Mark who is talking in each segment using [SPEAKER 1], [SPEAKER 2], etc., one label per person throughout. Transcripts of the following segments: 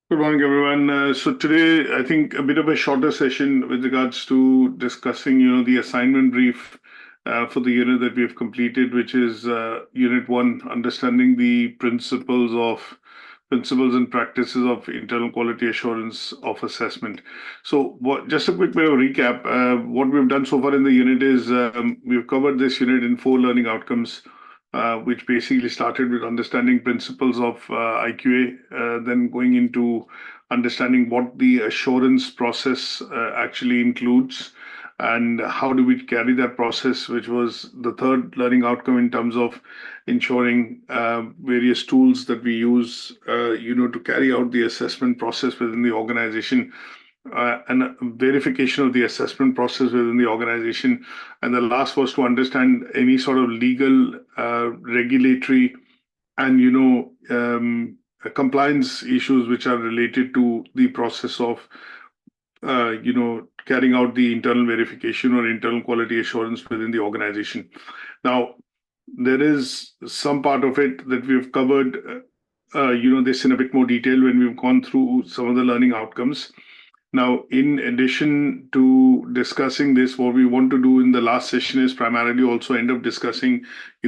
[SPEAKER 1] Good morning, everyone. So today, I think a bit of a shorter session with regards to discussing, the assignment brief for the unit that we have completed, which is Unit 1, Understanding the Principles and Practices of Internal Quality Assurance of Assessment. So just a quick bit of a recap. What we've done so far in the unit is we've covered this unit in 4 learning outcomes, which basically started with understanding principles of IQA, then going into understanding what the assurance process actually includes and how do we carry that process, which was the third learning outcome in terms of ensuring various tools that we use, to carry out the assessment process within the organization, and verification of the assessment process within the organization. And the last was to understand any sort of legal, regulatory, and compliance issues which are related to the process of carrying out the internal verification or internal quality assurance within the organization. Now, there is some part of it that we've covered, this in a bit more detail when we've gone through some of the learning outcomes. Now, in addition to discussing this, what we want to do in the last session is primarily also end up discussing, I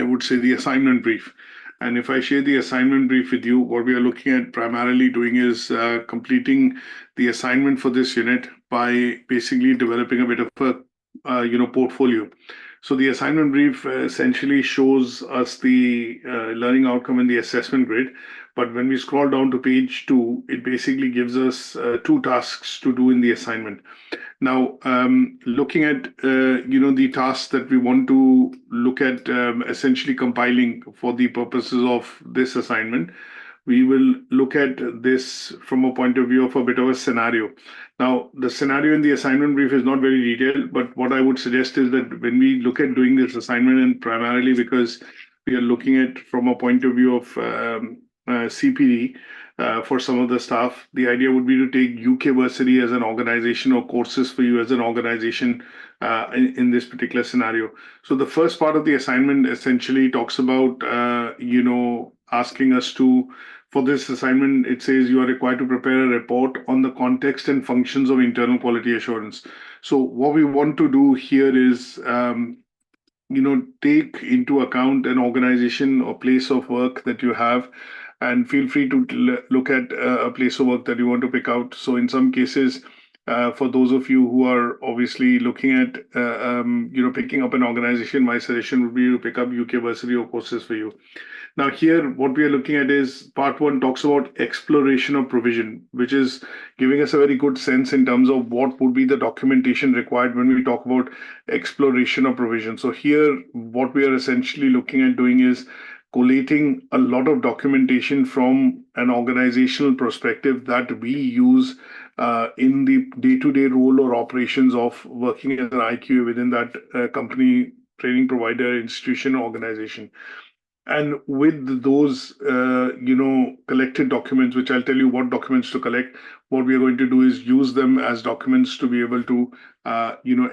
[SPEAKER 1] would say the assignment brief. And if I share the assignment brief with you, what we are looking at primarily doing is completing the assignment for this unit by basically developing a bit of a, portfolio. So the assignment brief essentially shows us the learning outcome and the assessment grid. But when we scroll down to page 2, it basically gives us 2 tasks to do in the assignment. Now, looking at the tasks that we want to look at, essentially compiling for the purposes of this assignment, we will look at this from a point of view of a bit of a scenario. Now, the scenario in the assignment brief is not very detailed, but what I would suggest is that when we look at doing this assignment, and primarily because we are looking at from a point of view of CPD, for some of the staff, the idea would be to take UK Versity as an organization or courses for you as an organization in this particular scenario. So the first part of the assignment essentially talks about, asking us to, for this assignment, it says you are required to prepare a report on the context and functions of internal quality assurance. So what we want to do here is, take into account an organization or place of work that you have, and feel free to look at a place of work that you want to pick out. So in some cases, for those of you who are obviously looking at, picking up an organization, my suggestion would be to pick up UK Versity or courses for you. Now here, what we are looking at is part 1 talks about exploration of provision, which is giving us a very good sense in terms of what would be the documentation required when we talk about exploration of provision. So here, what we are essentially looking at doing is collating a lot of documentation from an organizational perspective that we use in the day-to-day role or operations of working as an IQA within that company, training provider, institution, organization. And with those, collected documents, which I'll tell you what documents to collect, what we are going to do is use them as documents to be able to,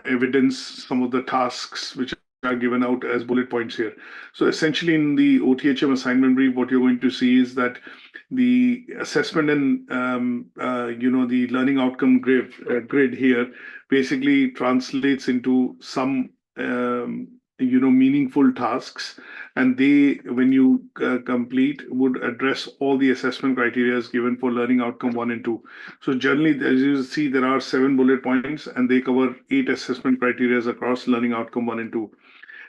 [SPEAKER 1] evidence some of the tasks which are given out as bullet points here. So essentially in the OTHM assignment brief, what you're going to see is that the assessment and, the learning outcome grid here basically translates into some, meaningful tasks, and they, when you complete, would address all the assessment criteria given for learning outcome 1 and 2. So generally, as you see, there are 7 bullet points, and they cover 8 assessment criteria across learning outcome 1 and 2.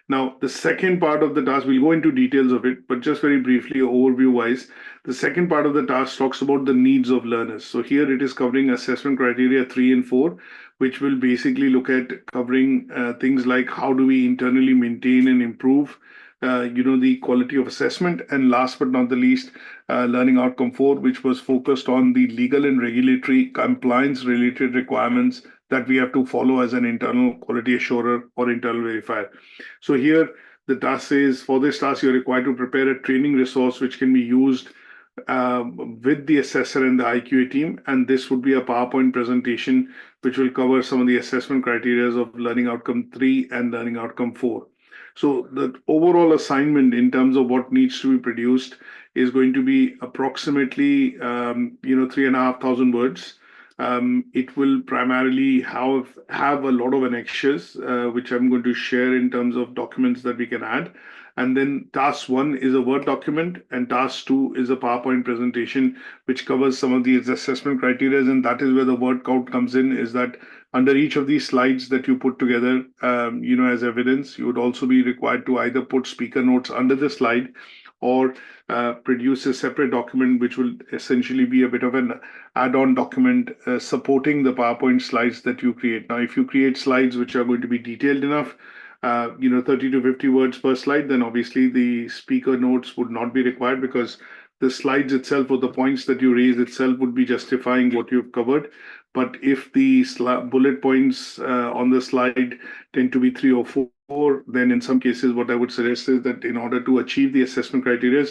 [SPEAKER 1] Now, the second part of the task, we'll go into details of it, but just very briefly, overview-wise, the second part of the task talks about the needs of learners. So here it is covering assessment criteria 3 and 4, which will basically look at covering things like how do we internally maintain and improve, the quality of assessment. And last but not the least, learning outcome 4, which was focused on the legal and regulatory compliance-related requirements that we have to follow as an internal quality assurer or internal verifier. So here, the task says, for this task, you're required to prepare a training resource which can be used with the assessor and the IQA team. And this would be a PowerPoint presentation which will cover some of the assessment criteria of learning outcome 3 and learning outcome 4. So the overall assignment in terms of what needs to be produced is going to be approximately 3,500 words. It will primarily have a lot of annexures, which I'm going to share in terms of documents that we can add. And then task one is a Word document, and task two is a PowerPoint presentation, which covers some of these assessment criteria. And that is where the word count comes in, is that under each of these slides that you put together, as evidence, you would also be required to either put speaker notes under the slide or produce a separate document, which will essentially be a bit of an add-on document supporting the PowerPoint slides that you create. Now, if you create slides which are going to be detailed enough, 30 to 50 words per slide, then obviously the speaker notes would not be required, because the slides itself or the points that you raise itself would be justifying what you've covered. But if the bullet points on the slide tend to be 3 or 4, then in some cases, what I would suggest is that in order to achieve the assessment criteria,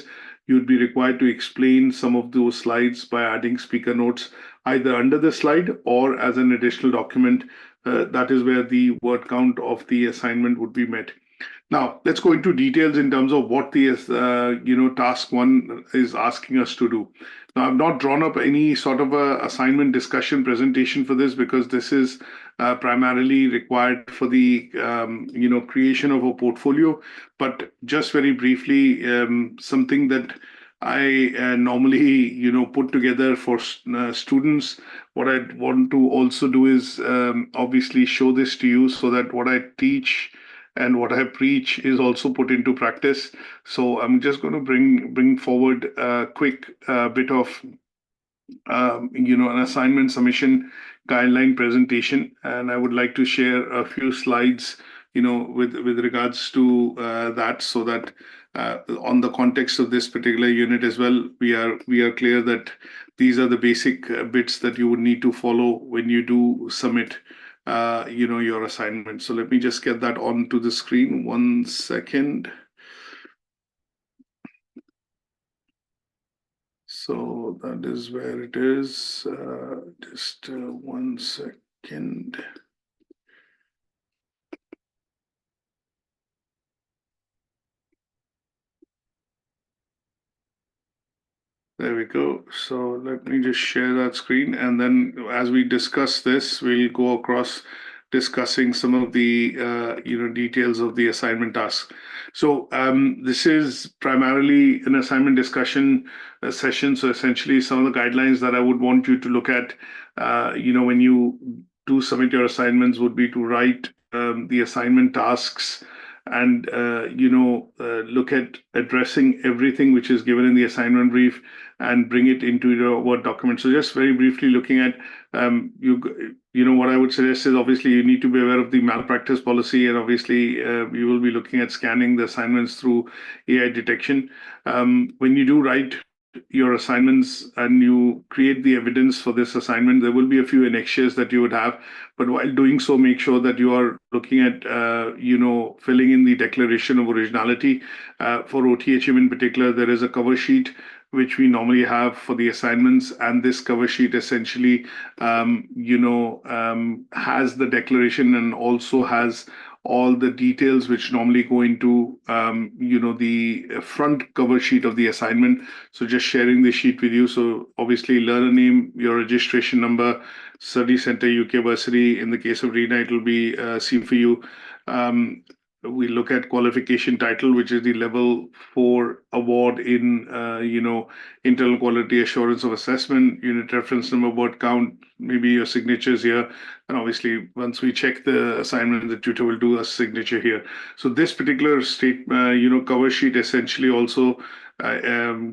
[SPEAKER 1] you'd be required to explain some of those slides by adding speaker notes either under the slide or as an additional document. That is where the word count of the assignment would be met. Now, let's go into details in terms of what the task one is asking us to do. Now, I've not drawn up any sort of a assignment discussion presentation for this, because this is primarily required for the creation of a portfolio. But just very briefly, something that I normally put together for students. What I want to also do is obviously show this to you, so that what I teach and what I preach is also put into practice. So I'm just going to bring forward a quick bit of an assignment submission guideline presentation, and I would like to share a few slides with regards to that, so that on the context of this particular unit as well, we are clear that these are the basic bits that you would need to follow when you do submit your assignment. So let me just get that onto the screen. 1 second. So that is where it is. Just 1 second. There we go. So let me just share that screen. And then as we discuss this, we'll go across discussing some of the details of the assignment task. So this is primarily an assignment discussion session. So essentially, some of the guidelines that I would want you to look at, when you do submit your assignments, would be to write the assignment tasks and look at addressing everything which is given in the assignment brief and bring it into your Word document. So just very briefly looking at what I would suggest is, obviously you need to be aware of the malpractice policy, and obviously you will be looking at scanning the assignments through AI detection. When you do write your assignments and you create the evidence for this assignment, there will be a few annexures that you would have. But while doing so, make sure that you are looking at, filling in the declaration of originality. For OTHM in particular, there is a cover sheet which we normally have for the assignments. And this cover sheet essentially, has the declaration and also has all the details which normally go into, the front cover sheet of the assignment. So just sharing the sheet with you. So obviously learner name, your registration number, study center, UK Versity. In the case of RENA, it will be C for you. We look at qualification title, which is the level 4 award in, internal quality assurance of assessment, unit reference number, word count, maybe your signatures here. And obviously, once we check the assignment, the tutor will do a signature here. So this particular cover sheet essentially also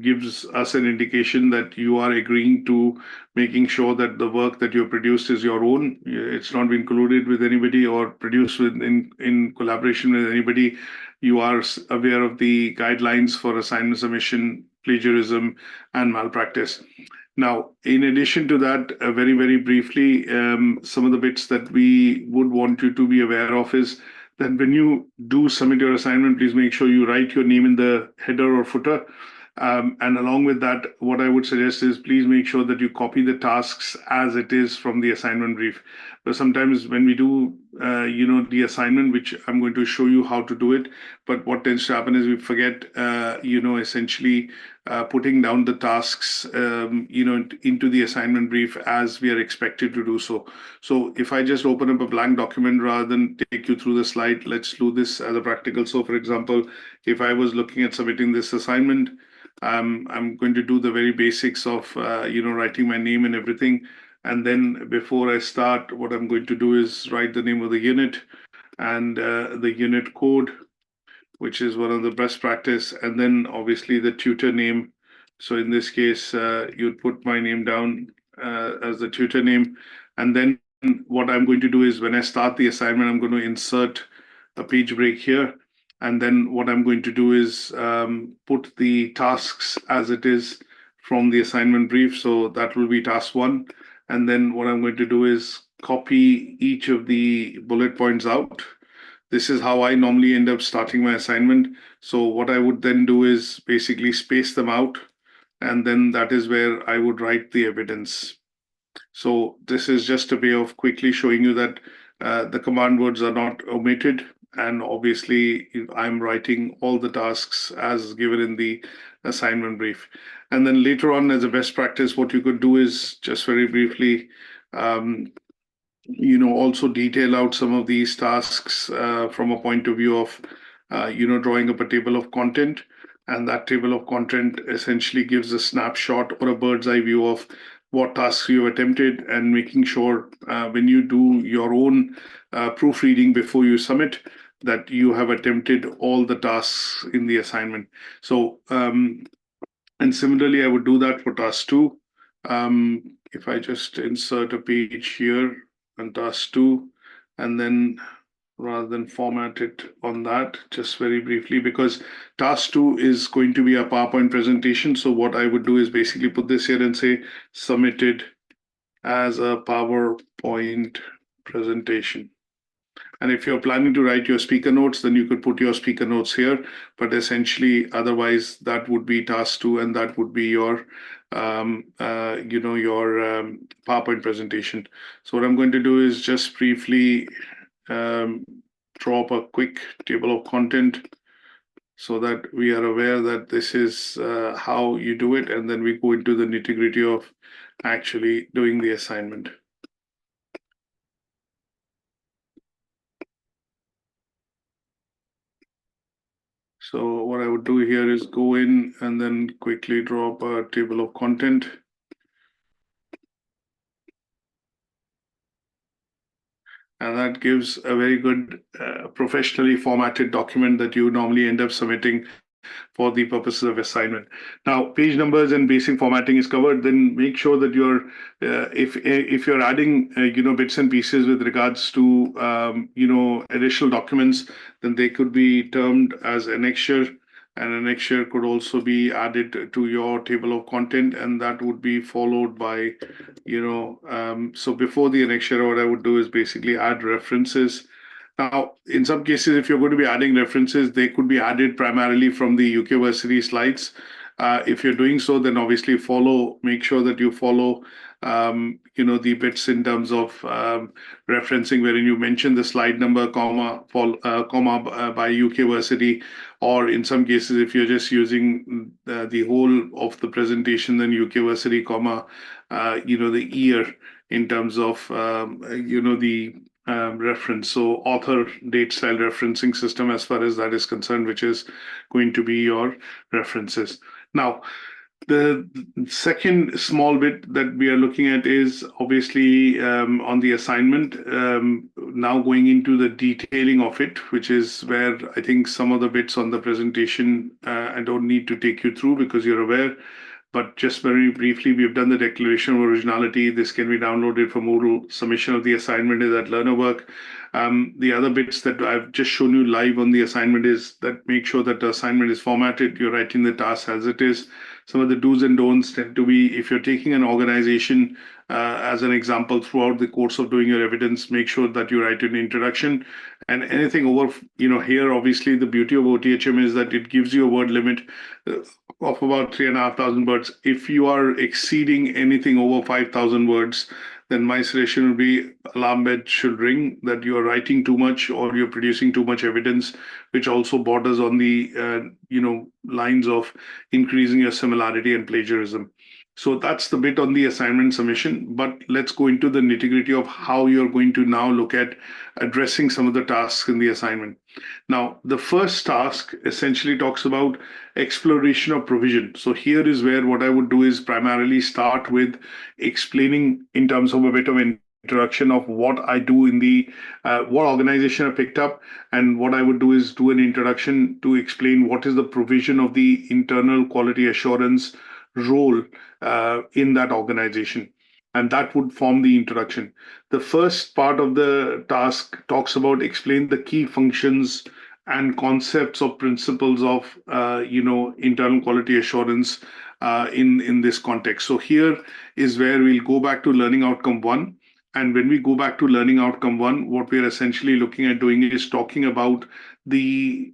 [SPEAKER 1] gives us an indication that you are agreeing to making sure that the work that you produced is your own. It's not been colluded with anybody or produced in collaboration with anybody. You are aware of the guidelines for assignment submission, plagiarism, and malpractice. Now, in addition to that, very, very briefly, some of the bits that we would want you to be aware of is that when you do submit your assignment, please make sure you write your name in the header or footer. And along with that, what I would suggest is please make sure that you copy the tasks as it is from the assignment brief. But sometimes when we do, the assignment, which I'm going to show you how to do it, but what tends to happen is we forget, essentially putting down the tasks, into the assignment brief as we are expected to do so. So if I just open up a blank document rather than take you through the slide, let's do this as a practical. So for example, if I was looking at submitting this assignment, I'm going to do the very basics of, writing my name and everything. And then before I start, what I'm going to do is write the name of the unit and the unit code, which is one of the best practice, and then obviously the tutor name. So in this case, you'd put my name down as the tutor name. And then what I'm going to do is when I start the assignment, I'm going to insert a page break here. And then what I'm going to do is put the tasks as it is from the assignment brief. So that will be task one. And then what I'm going to do is copy each of the bullet points out. This is how I normally end up starting my assignment. So what I would then do is basically space them out, and then that is where I would write the evidence. So this is just a way of quickly showing you that the command words are not omitted, and obviously I'm writing all the tasks as given in the assignment brief. And then later on, as a best practice, what you could do is just very briefly also detail out some of these tasks from a point of view of, drawing up a table of content. And that table of content essentially gives a snapshot or a bird's eye view of what tasks you have attempted, and making sure when you do your own proofreading before you submit, that you have attempted all the tasks in the assignment. So, and similarly, I would do that for task two. If I just insert a page here on task two, and then rather than format it on that, just very briefly, because task two is going to be a PowerPoint presentation. So what I would do is basically put this here and say submitted as a PowerPoint presentation. And if you're planning to write your speaker notes, then you could put your speaker notes here. But essentially, otherwise, that would be task two, and that would be your, PowerPoint presentation. So what I'm going to do is just briefly draw up a quick table of content so that we are aware that this is how you do it, and then we go into the nitty-gritty of actually doing the assignment. So what I would do here is go in and then quickly draw up a table of content. And that gives a very good professionally formatted document that you normally end up submitting for the purposes of assignment. Now, page numbers and basic formatting is covered. Then make sure that you're, if you're adding, bits and pieces with regards to, additional documents, then they could be termed as annexure. And annexure could also be added to your table of content, and that would be followed by, so before the annexure, what I would do is basically add references. Now, in some cases, if you're going to be adding references, they could be added primarily from the UK Versity slides. If you're doing so, then obviously make sure that you follow, the bits in terms of referencing, wherein you mention the slide number, comma by UK Versity, or in some cases, if you're just using the whole of the presentation, then UK Versity, comma, the year in terms of, the reference. So author date style referencing system, as far as that is concerned, which is going to be your references. Now, the second small bit that we are looking at is obviously on the assignment, now going into the detailing of it, which is where I think some of the bits on the presentation I don't need to take you through because you're aware. But just very briefly, we've done the declaration of originality. This can be downloaded for Moodle. Submission of the assignment is at learner work. The other bits that I've just shown you live on the assignment is that make sure that the assignment is formatted. You're writing the task as it is. Some of the do's and don'ts tend to be, if you're taking an organization as an example throughout the course of doing your evidence, make sure that you write an introduction. And anything over, here, obviously, the beauty of OTHM is that it gives you a word limit of about 3,500 words. If you are exceeding anything over 5,000 words, then my suggestion would be alarm bell should ring that you are writing too much or you're producing too much evidence, which also borders on the lines of increasing your similarity and plagiarism. So that's the bit on the assignment submission. But let's go into the nitty gritty of how you're going to now look at addressing some of the tasks in the assignment. Now, the first task essentially talks about exploration of provision. So here is where what I would do is primarily start with explaining in terms of a bit of an introduction of what I do in the what organization I picked up, and what I would do is do an introduction to explain what is the provision of the internal quality assurance role in that organization, and that would form the introduction. The first part of the task talks about explain the key functions and concepts or principles of internal quality assurance in this context. So here is where we'll go back to learning outcome one. And when we go back to learning outcome one, what we're essentially looking at doing is talking about the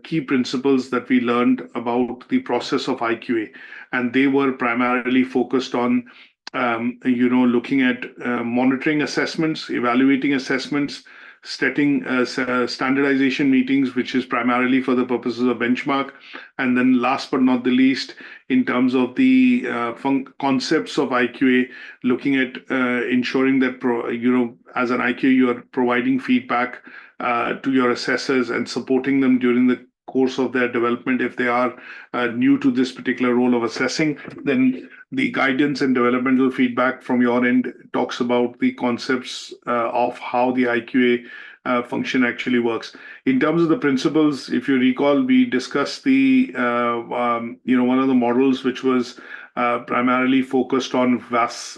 [SPEAKER 1] key principles that we learned about the process of IQA. And they were primarily focused on looking at monitoring assessments, evaluating assessments, setting standardization meetings, which is primarily for the purposes of benchmark. And then last but not the least, in terms of the concepts of IQA, looking at ensuring that, as an IQA, you are providing feedback to your assessors and supporting them during the course of their development. If they are new to this particular role of assessing, then the guidance and developmental feedback from your end talks about the concepts of how the IQA function actually works. In terms of the principles, if you recall, we discussed the one of the models which was primarily focused on VARCS,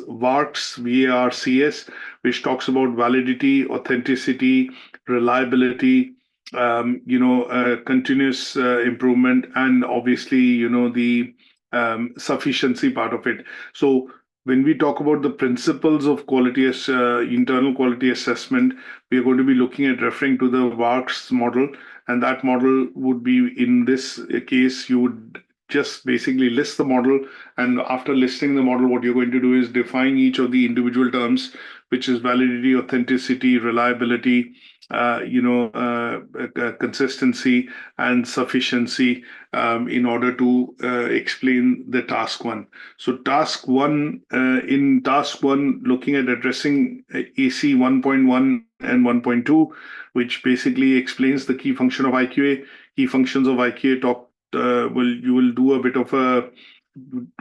[SPEAKER 1] VARCS, which talks about validity, authenticity, reliability, continuous improvement, and obviously, the sufficiency part of it. So when we talk about the principles of internal quality assessment, we are going to be looking at referring to the VARCS model, and that model would be, in this case, you would just basically list the model, and after listing the model, what you're going to do is define each of the individual terms, which is validity, authenticity, reliability, consistency, and sufficiency, in order to explain the task one. So in task one, looking at addressing AC 1.1 and 1.2, which basically explains the key function of IQA. Key functions of IQA you will do a bit of a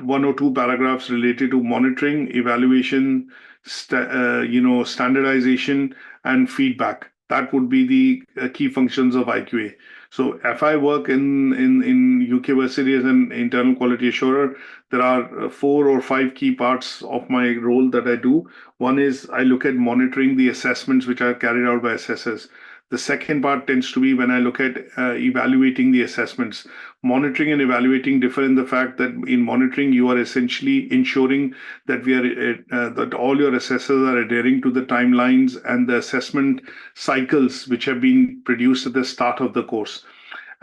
[SPEAKER 1] 1 or 2 paragraphs related to monitoring, evaluation, standardization, and feedback. That would be the key functions of IQA. So if I work in UK Versity as an internal quality assurer, there are 4 or 5 key parts of my role that I do. One is I look at monitoring the assessments which are carried out by assessors. The second part tends to be when I look at evaluating the assessments. Monitoring and evaluating differ in the fact that in monitoring, you are essentially ensuring that that all your assessors are adhering to the timelines and the assessment cycles which have been produced at the start of the course.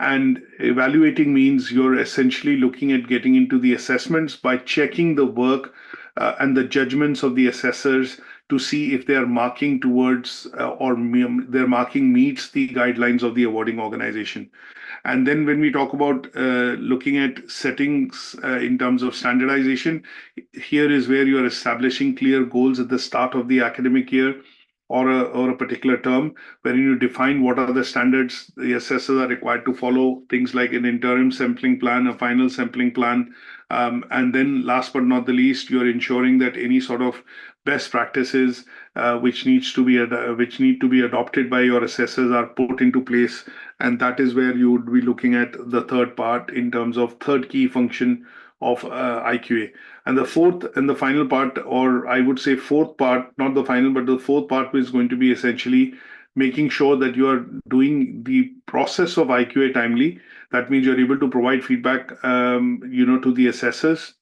[SPEAKER 1] And evaluating means you're essentially looking at getting into the assessments by checking the work and the judgments of the assessors to see if they are marking towards or their marking meets the guidelines of the awarding organization. And then when we talk about looking at settings in terms of standardization, here is where you are establishing clear goals at the start of the academic year or a particular term, wherein you define what are the standards the assessors are required to follow, things like an interim sampling plan, a final sampling plan. And then last but not the least, you're ensuring that any sort of best practices which need to be adopted by your assessors are put into place. And that is where you would be looking at the third part in terms of third key function of IQA. And the fourth and the final part, or I would say fourth part, not the final, but the fourth part is going to be essentially making sure that you are doing the process of IQA timely. That means you're able to provide feedback, to the assessors.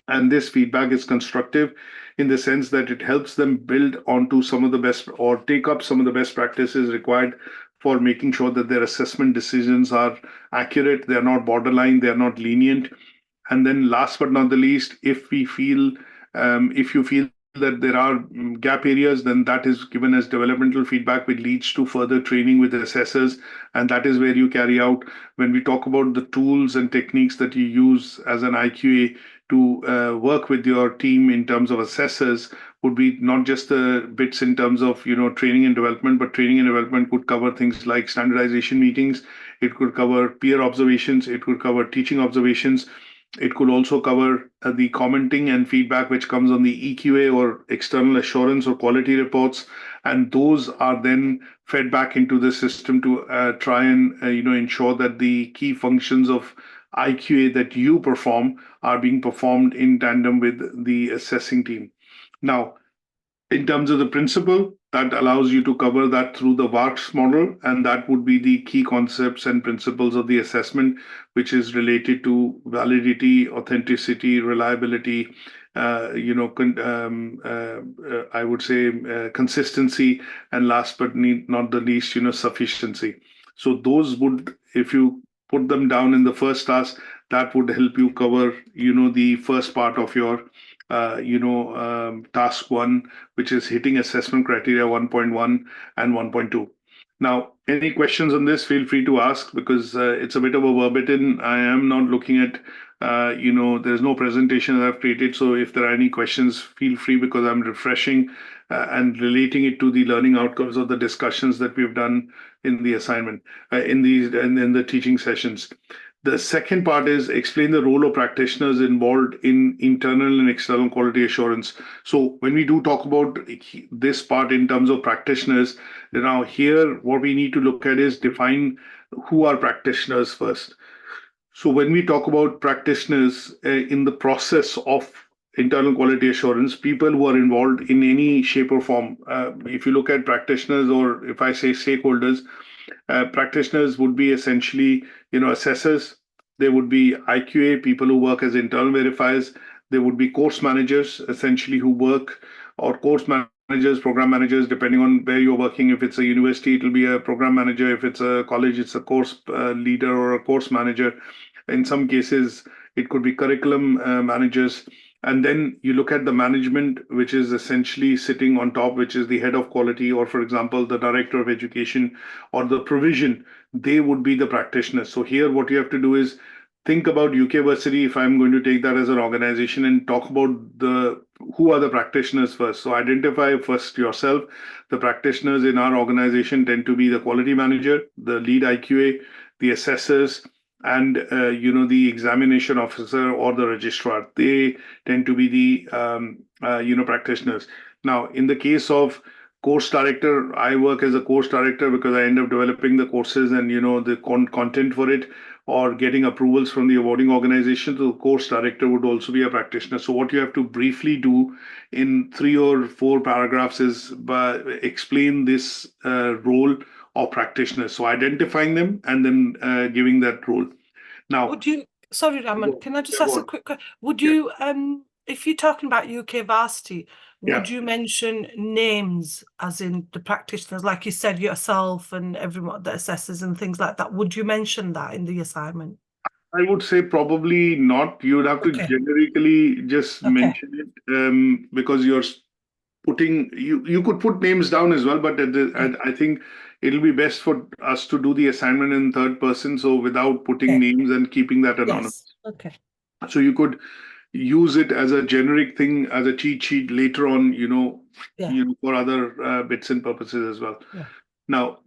[SPEAKER 1] And this feedback is constructive in the sense that it helps them build onto some of the best or take up some of the best practices required for making sure that their assessment decisions are accurate, they're not borderline, they're not lenient. And then last but not the least, if you feel that there are gap areas, then that is given as developmental feedback, which leads to further training with assessors. And that is where you carry out, when we talk about the tools and techniques that you use as an IQA to work with your team in terms of assessors, would be not just the bits in terms of training and development, but training and development could cover things like standardization meetings, it could cover peer observations, it could cover teaching observations, it could also cover the commenting and feedback which comes on the EQA or external assurance or quality reports, and those are then fed back into the system to try and ensure that the key functions of IQA that you perform are being performed in tandem with the assessing team. Now, in terms of the principle, that allows you to cover that through the VARCS model, and that would be the key concepts and principles of the assessment, which is related to validity, authenticity, reliability, I would say consistency, and last but not the least, sufficiency. So those would, if you put them down in the first task, that would help you cover, the first part of your task one, which is hitting assessment criteria 1.1 and 1.2. Now, any questions on this, feel free to ask, because it's a bit of a verbatim. I am not looking at, there's no presentation that I've created. So if there are any questions, feel free, because I'm refreshing and relating it to the learning outcomes of the discussions that we've done in the assignment, in the teaching sessions. The second part is explain the role of practitioners involved in internal and external quality assurance. So when we do talk about this part in terms of practitioners, now here what we need to look at is define who are practitioners first. So when we talk about practitioners in the process of internal quality assurance, people who are involved in any shape or form. If you look at practitioners, or if I say stakeholders, practitioners would be essentially, assessors. There would be IQA, people who work as internal verifiers. There would be course managers, essentially, who work, or course managers, program managers, depending on where you're working. If it's a university, it'll be a program manager. If it's a college, it's a course leader or a course manager. In some cases, it could be curriculum managers. And then you look at the management, which is essentially sitting on top, which is the head of quality, or for example, the director of education or the provision. They would be the practitioners. So here, what you have to do is think about UK Versity, if I'm going to take that as an organization, and talk about who are the practitioners first. So identify first yourself. The practitioners in our organization tend to be the quality manager, the lead IQA, the assessors, and the examination officer or the registrar. They tend to be the practitioners. Now, in the case of course director, I work as a course director because I end up developing the courses and the content for it, or getting approvals from the awarding organization. So the course director would also be a practitioner. So what you have to briefly do in 3 or 4 paragraphs is explain this role of practitioners. So identifying them and then giving that role. Now,
[SPEAKER 2] would you, sorry, Raman, can I just ask a quick question? Would you, if you're talking about UK Varsity, would you mention names, as in the practitioners, like you said, yourself and everyone that assesses and things like that? Would you mention that in the assignment?
[SPEAKER 1] I would say probably not. You would have to generically just mention it, because you're putting, you could put names down as well, but I think it'll be best for us to do the assignment in third person, so without putting names and keeping that anonymous.
[SPEAKER 2] Okay.
[SPEAKER 1] So you could use it as a generic thing, as a cheat sheet later on, for other bits and purposes as well. Now,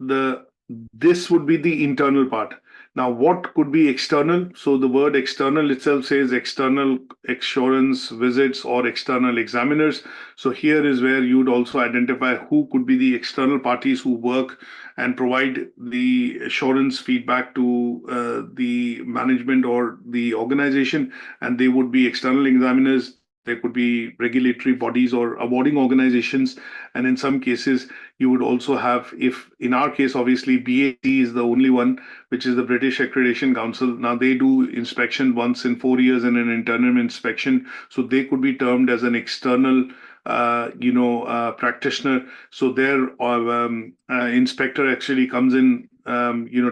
[SPEAKER 1] this would be the internal part. Now, what could be external? So the word external itself says external assurance visits or external examiners. So here is where you would also identify who could be the external parties who work and provide the assurance feedback to the management or the organization. And they would be external examiners. There could be regulatory bodies or awarding organizations. And in some cases, you would also have, if in our case, obviously, BAC is the only one, which is the British Accreditation Council. Now, they do inspection once in 4 years and an interim inspection. So they could be termed as an external practitioner. So their inspector actually comes in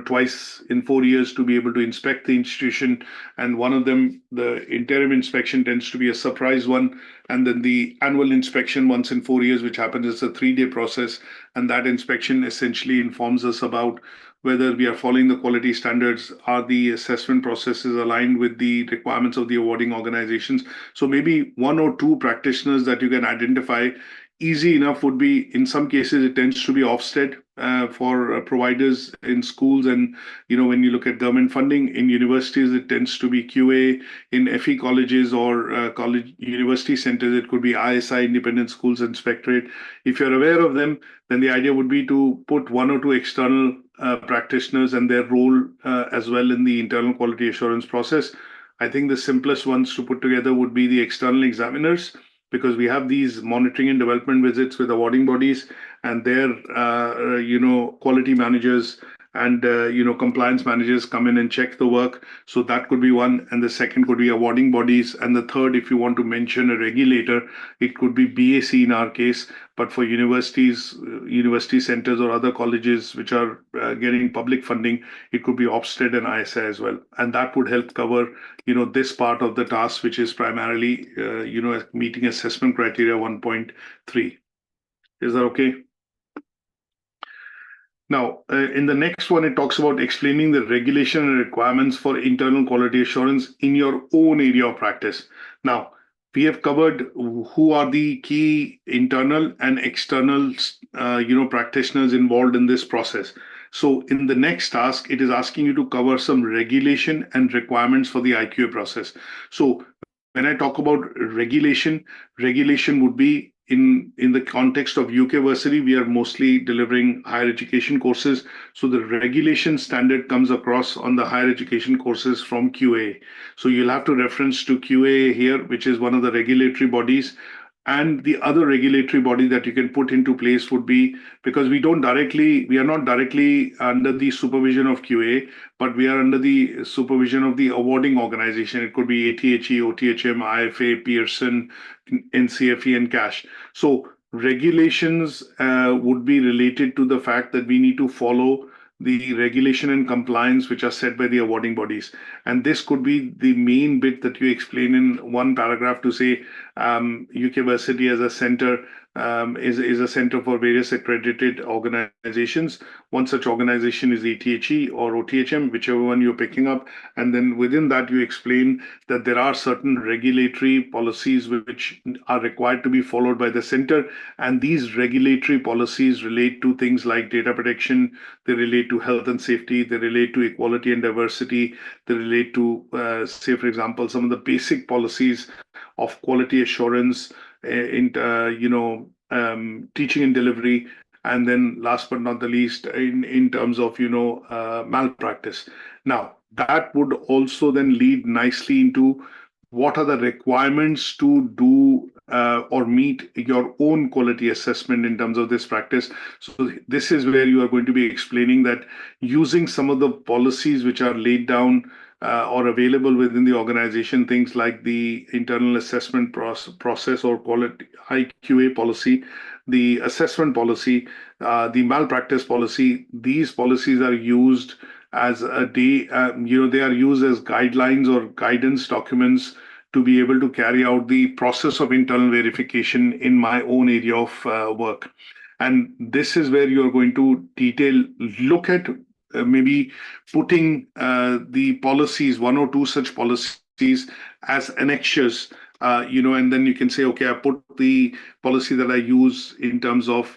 [SPEAKER 1] twice in 4 years to be able to inspect the institution. And one of them, the interim inspection, tends to be a surprise one. And then the annual inspection once in 4 years, which happens as a 3-day process. And that inspection essentially informs us about whether we are following the quality standards, are the assessment processes aligned with the requirements of the awarding organizations. So maybe 1 or 2 practitioners that you can identify. Easy enough would be, in some cases, it tends to be Ofsted for providers in schools. And, when you look at government funding in universities, it tends to be QA. In FE colleges or college university centers, it could be ISI, Independent Schools Inspectorate. If you're aware of them, then the idea would be to put 1 or 2 external practitioners and their role as well in the internal quality assurance process. I think the simplest ones to put together would be the external examiners, because we have these monitoring and development visits with awarding bodies and their, quality managers and, compliance managers come in and check the work. So that could be one. And the second could be awarding bodies. And the third, if you want to mention a regulator, it could be BAC in our case. But for universities, university centers or other colleges which are getting public funding, it could be Ofsted and ISA as well. And that would help cover, this part of the task, which is primarily, meeting assessment criteria 1.3. Is that okay? Now, in the next one, it talks about explaining the regulation and requirements for internal quality assurance in your own area of practice. Now, we have covered who are the key internal and external, practitioners involved in this process. So in the next task, it is asking you to cover some regulation and requirements for the IQA process. So when I talk about regulation would be in the context of UK Versity, we are mostly delivering higher education courses. So the regulation standard comes across on the higher education courses from QA. So you'll have to reference to QA here, which is one of the regulatory bodies. And the other regulatory body that you can put into place would be, because we are not directly under the supervision of QA, but we are under the supervision of the awarding organization. It could be ATHE, OTHM, IFA, Pearson, NCFE, and CASH. So regulations would be related to the fact that we need to follow the regulation and compliance which are set by the awarding bodies. And this could be the main bit that you explain in one paragraph to say UK Versity as a center is a center for various accredited organizations. One such organization is ATHE or OTHM, whichever one you're picking up. And then within that, you explain that there are certain regulatory policies which are required to be followed by the center. And these regulatory policies relate to things like data protection, they relate to health and safety, they relate to equality and diversity, they relate to, say, for example, some of the basic policies of quality assurance in teaching and delivery, and then last but not the least in terms of malpractice. Now that would also then lead nicely into what are the requirements to do or meet your own quality assessment in terms of this practice. So this is where you are going to be explaining that using some of the policies which are laid down or available within the organization, things like the internal assessment process or quality IQA policy, the assessment policy, the malpractice policy. These policies are used as they are used as guidelines or guidance documents to be able to carry out the process of internal verification in my own area of work. And this is where you're going to look at maybe putting the policies, 1 or 2 such policies as annexures, and then you can say, okay, I put the policy that I use in terms of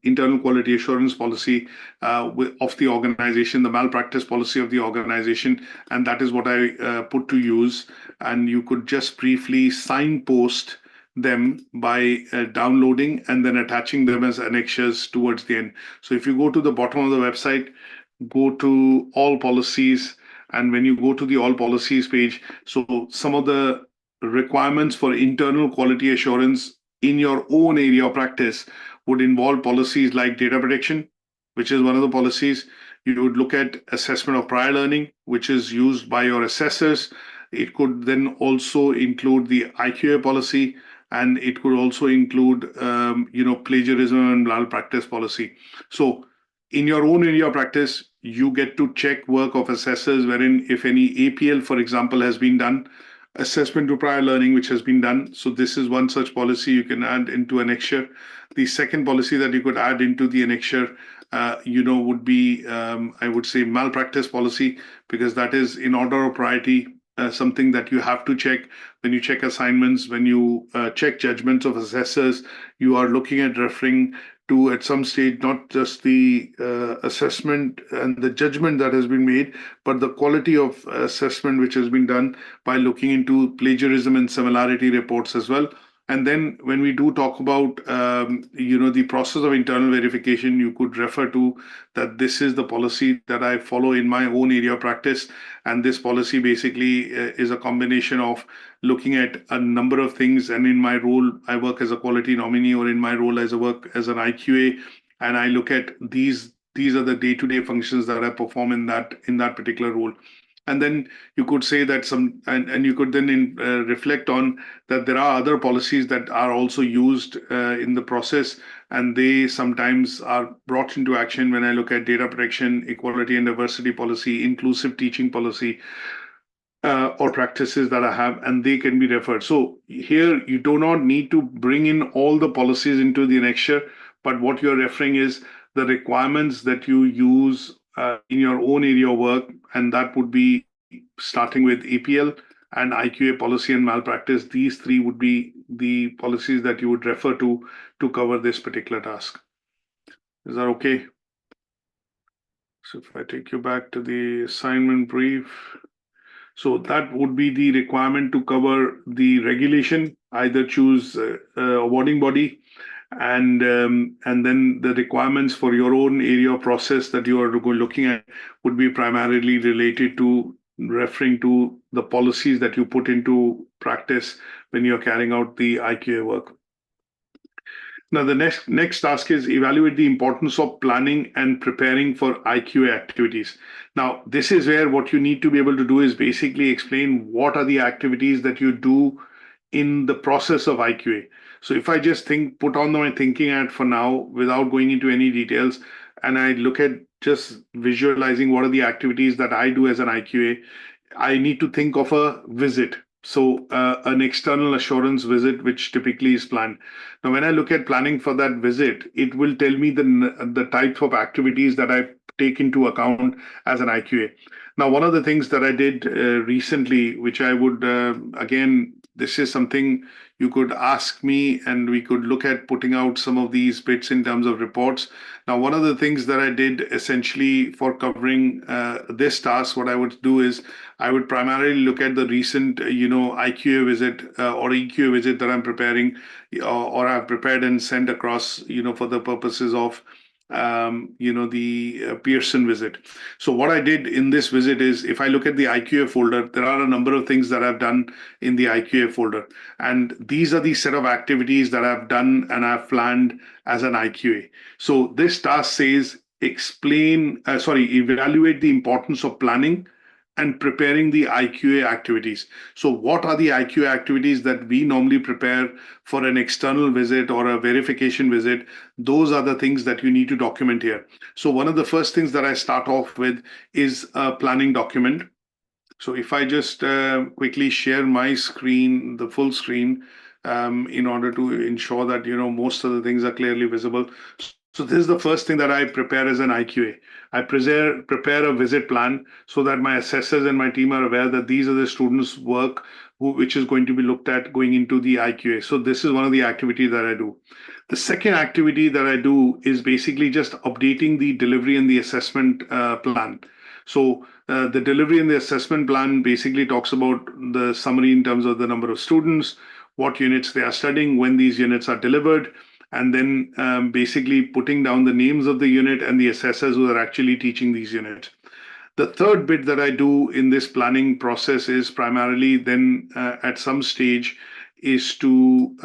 [SPEAKER 1] internal quality assurance policy of the organization, the malpractice policy of the organization, and that is what I put to use. And you could just briefly signpost them by downloading and then attaching them as annexures towards the end. So if you go to the bottom of the website, go to all policies, and when you go to the all policies page, so some of the requirements for internal quality assurance in your own area of practice would involve policies like data protection, which is one of the policies. You would look at assessment of prior learning, which is used by your assessors. It could then also include the IQA policy, and it could also include plagiarism and malpractice policy. So in your own area of practice, you get to check work of assessors, wherein if any APL, for example, has been done, assessment to prior learning, which has been done. So this is one such policy you can add into annexure. The second policy that you could add into the annexure, would be, I would say, malpractice policy, because that is in order of priority, something that you have to check when you check assignments, when you check judgments of assessors. You are looking at referring to, at some stage, not just the assessment and the judgment that has been made, but the quality of assessment which has been done by looking into plagiarism and similarity reports as well. And then when we do talk about, the process of internal verification, you could refer to that this is the policy that I follow in my own area of practice. And this policy basically is a combination of looking at a number of things. And in my role, I work as a quality nominee, or in my role as I work as an IQA, and I look at these are the day-to-day functions that I perform in that particular role. And then you could say that and you could then reflect on that there are other policies that are also used in the process, and they sometimes are brought into action when I look at data protection, equality and diversity policy, inclusive teaching policy, or practices that I have, and they can be referred. So here you do not need to bring in all the policies into the annexure, but what you're referring is the requirements that you use in your own area of work, and that would be starting with APL and IQA policy and malpractice. These three would be the policies that you would refer to cover this particular task. Is that okay? So if I take you back to the assignment brief, so that would be the requirement to cover the regulation, either choose awarding body, and then the requirements for your own area of process that you are looking at would be primarily related to referring to the policies that you put into practice when you're carrying out the IQA work. Now, the next task is evaluate the importance of planning and preparing for IQA activities. Now, this is where what you need to be able to do is basically explain what are the activities that you do in the process of IQA. So if I just put on my thinking hat for now, without going into any details, and I look at just visualizing what are the activities that I do as an IQA, I need to think of a visit. So an external assurance visit, which typically is planned. Now, when I look at planning for that visit, it will tell me the types of activities that I take into account as an IQA. Now, one of the things that I did recently, which I would, again, this is something you could ask me, and we could look at putting out some of these bits in terms of reports. Now, one of the things that I did essentially for covering this task, what I would do is I would primarily look at the recent, IQA visit or EQA visit that I'm preparing, or I've prepared and sent across, for the purposes of the Pearson visit. So what I did in this visit is, if I look at the IQA folder, there are a number of things that I've done in the IQA folder. And these are the set of activities that I've done and I've planned as an IQA. So this task says, evaluate the importance of planning and preparing the IQA activities. So what are the IQA activities that we normally prepare for an external visit or a verification visit? Those are the things that you need to document here. So one of the first things that I start off with is a planning document. So if I just quickly share my screen, the full screen, in order to ensure that, most of the things are clearly visible. So this is the first thing that I prepare as an IQA. I prepare a visit plan so that my assessors and my team are aware that these are the students' work which is going to be looked at going into the IQA. So this is one of the activities that I do. The second activity that I do is basically just updating the delivery and the assessment plan. So the delivery and the assessment plan basically talks about the summary in terms of the number of students, what units they are studying, when these units are delivered, and then basically putting down the names of the unit and the assessors who are actually teaching these units. The third bit that I do in this planning process is primarily then at some stage is to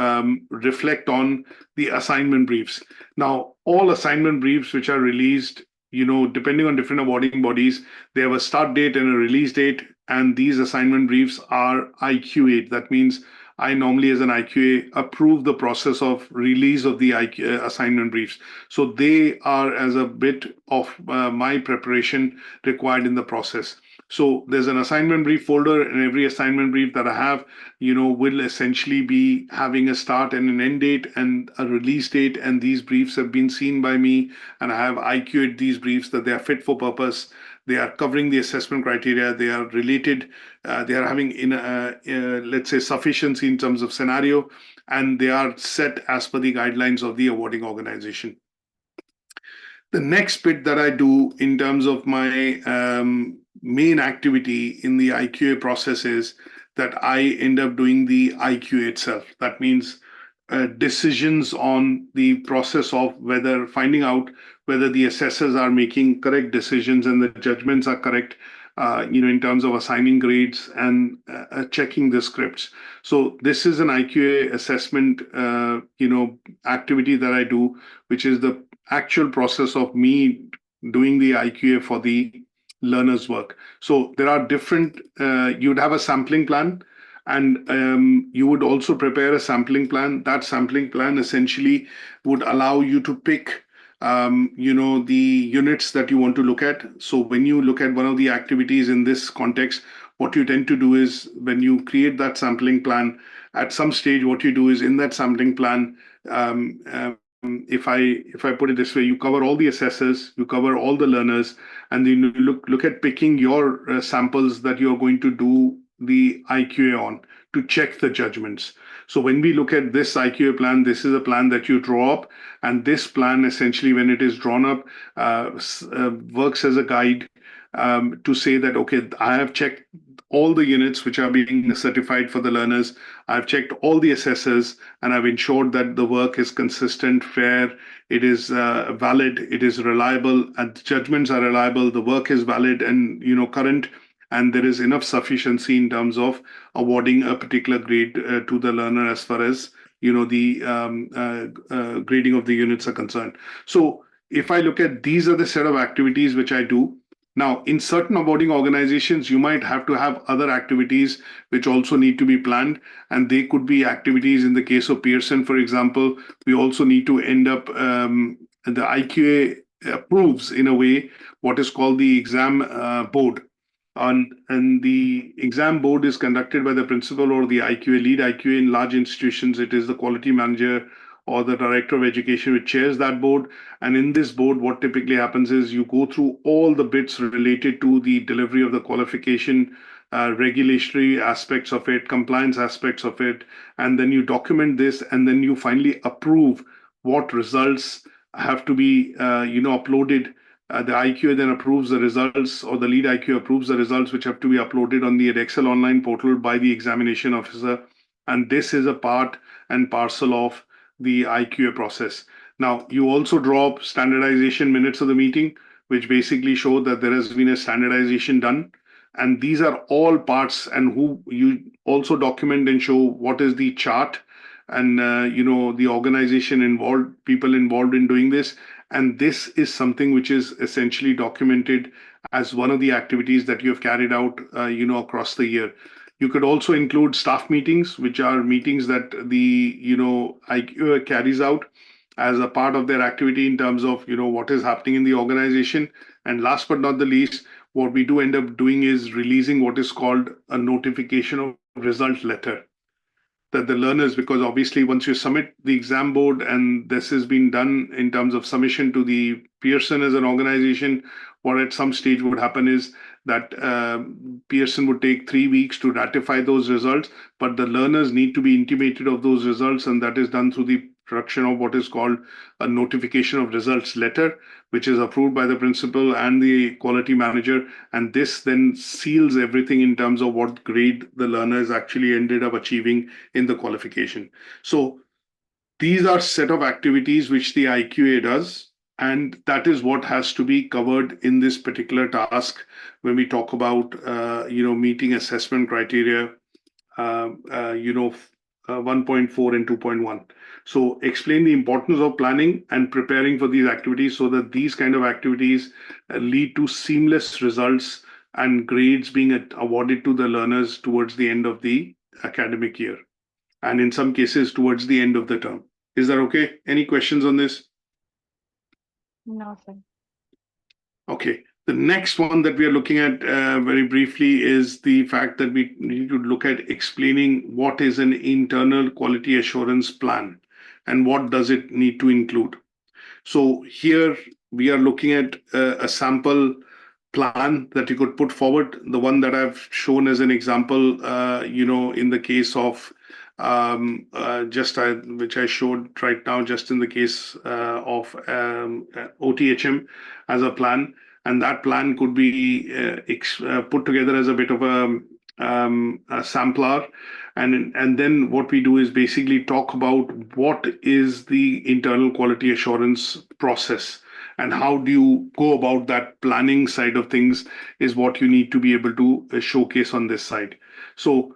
[SPEAKER 1] reflect on the assignment briefs. Now, all assignment briefs which are released, depending on different awarding bodies, they have a start date and a release date, and these assignment briefs are IQA. That means I normally, as an IQA, approve the process of release of the assignment briefs. So they are as a bit of my preparation required in the process. So there's an assignment brief folder, and every assignment brief that I have, will essentially be having a start and an end date and a release date. And these briefs have been seen by me, and I have IQA'd these briefs that they are fit for purpose. They are covering the assessment criteria. They are related. They are having, let's say, sufficiency in terms of scenario, and they are set as per the guidelines of the awarding organization. The next bit that I do in terms of my main activity in the IQA process is that I end up doing the IQA itself. That means decisions on the process of finding out whether the assessors are making correct decisions and the judgments are correct, in terms of assigning grades and checking the scripts. So this is an IQA assessment, activity that I do, which is the actual process of me doing the IQA for the learner's work. So there are different, you'd have a sampling plan, and you would also prepare a sampling plan. That sampling plan essentially would allow you to pick the units that you want to look at. So when you look at one of the activities in this context, what you tend to do is when you create that sampling plan, at some stage, what you do is in that sampling plan, if I put it this way, you cover all the assessors, you cover all the learners, and then you look at picking your samples that you're going to do the IQA on to check the judgments. So when we look at this IQA plan, this is a plan that you draw up, and this plan essentially, when it is drawn up, works as a guide to say that, okay, I have checked all the units which are being certified for the learners. I've checked all the assessors, and I've ensured that the work is consistent, fair, it is valid, it is reliable, and the judgments are reliable, the work is valid and current, and there is enough sufficiency in terms of awarding a particular grade to the learner as far as the grading of the units are concerned. So if I look at, these are the set of activities which I do. Now, in certain awarding organizations, you might have to have other activities which also need to be planned, and they could be activities. In the case of Pearson, for example, we also need to end up, the IQA approves in a way what is called the exam board. And the exam board is conducted by the principal or the IQA, lead IQA. In large institutions, it is the quality manager or the director of education which chairs that board. And in this board, what typically happens is you go through all the bits related to the delivery of the qualification, regulatory aspects of it, compliance aspects of it, and then you document this, and then you finally approve what results have to be uploaded. The IQA then approves the results, or the lead IQA approves the results, which have to be uploaded on the Versity Online portal by the examination officer. And this is a part and parcel of the IQA process. Now, you also draw up standardization minutes of the meeting, which basically show that there has been a standardization done. And these are all parts, and who you also document and show what is the chart and the organization involved, people involved in doing this. And this is something which is essentially documented as one of the activities that you have carried out across the year. You could also include staff meetings, which are meetings that the IQA carries out as a part of their activity in terms of what is happening in the organization. And last but not the least, what we do end up doing is releasing what is called a notification of result letter, that the learners, because obviously once you submit the exam board, and this has been done in terms of submission to the Pearson as an organization, what at some stage would happen is that Pearson would take 3 weeks to ratify those results, but the learners need to be intimated of those results, and that is done through the production of what is called a notification of results letter, which is approved by the principal and the quality manager. And this then seals everything in terms of what grade the learners actually ended up achieving in the qualification. So these are set of activities which the IQA does, and that is what has to be covered in this particular task when we talk about meeting assessment criteria 1.4 and 2.1. So explain the importance of planning and preparing for these activities, so that these kind of activities lead to seamless results and grades being awarded to the learners towards the end of the academic year. and in some cases towards the end of the term. Is that okay? Any questions on this?
[SPEAKER 3] No, sir.
[SPEAKER 1] Okay. The next one that we are looking at very briefly is the fact that we need to look at explaining what is an internal quality assurance plan and what does it need to include. So here we are looking at a sample plan that you could put forward. The one that I've shown as an example, in the case of which I showed right now, just in the case of OTHM as a plan, and that plan could be put together as a bit of a sampler, and then what we do is basically talk about what is the internal quality assurance process and how do you go about that planning side of things is what you need to be able to showcase on this side. So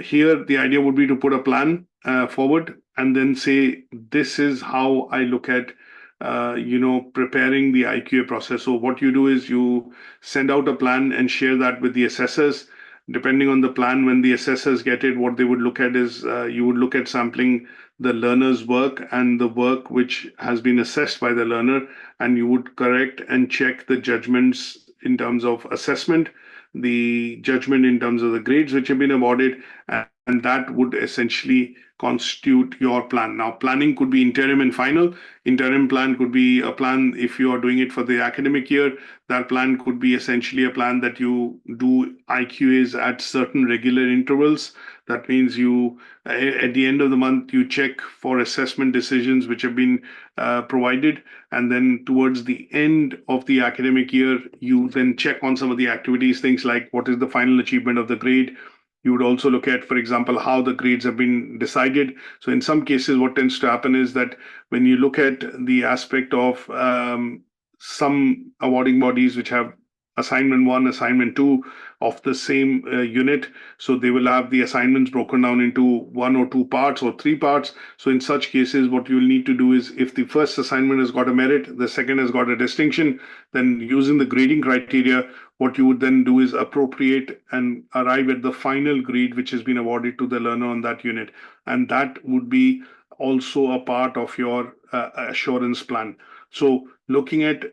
[SPEAKER 1] here the idea would be to put a plan forward and then say, this is how I look at preparing the IQA process. So what you do is you send out a plan and share that with the assessors. Depending on the plan, when the assessors get it, what they would look at is you would look at sampling the learner's work and the work which has been assessed by the learner, and you would correct and check the judgments in terms of assessment, the judgment in terms of the grades which have been awarded, and that would essentially constitute your plan. Now, planning could be interim and final. Interim plan could be a plan if you are doing it for the academic year. That plan could be essentially a plan that you do IQAs at certain regular intervals. That means you, at the end of the month, you check for assessment decisions which have been provided. And then towards the end of the academic year, you then check on some of the activities, things like what is the final achievement of the grade. You would also look at, for example, how the grades have been decided. So in some cases, what tends to happen is that when you look at the aspect of some awarding bodies which have assignment 1, assignment 2 of the same unit. So they will have the assignments broken down into 1 or 2 parts or 3 parts. So in such cases, what you'll need to do is if the first assignment has got a merit, the second has got a distinction, then using the grading criteria, what you would then do is appropriate and arrive at the final grade which has been awarded to the learner on that unit. And that would be also a part of your assurance plan. So looking at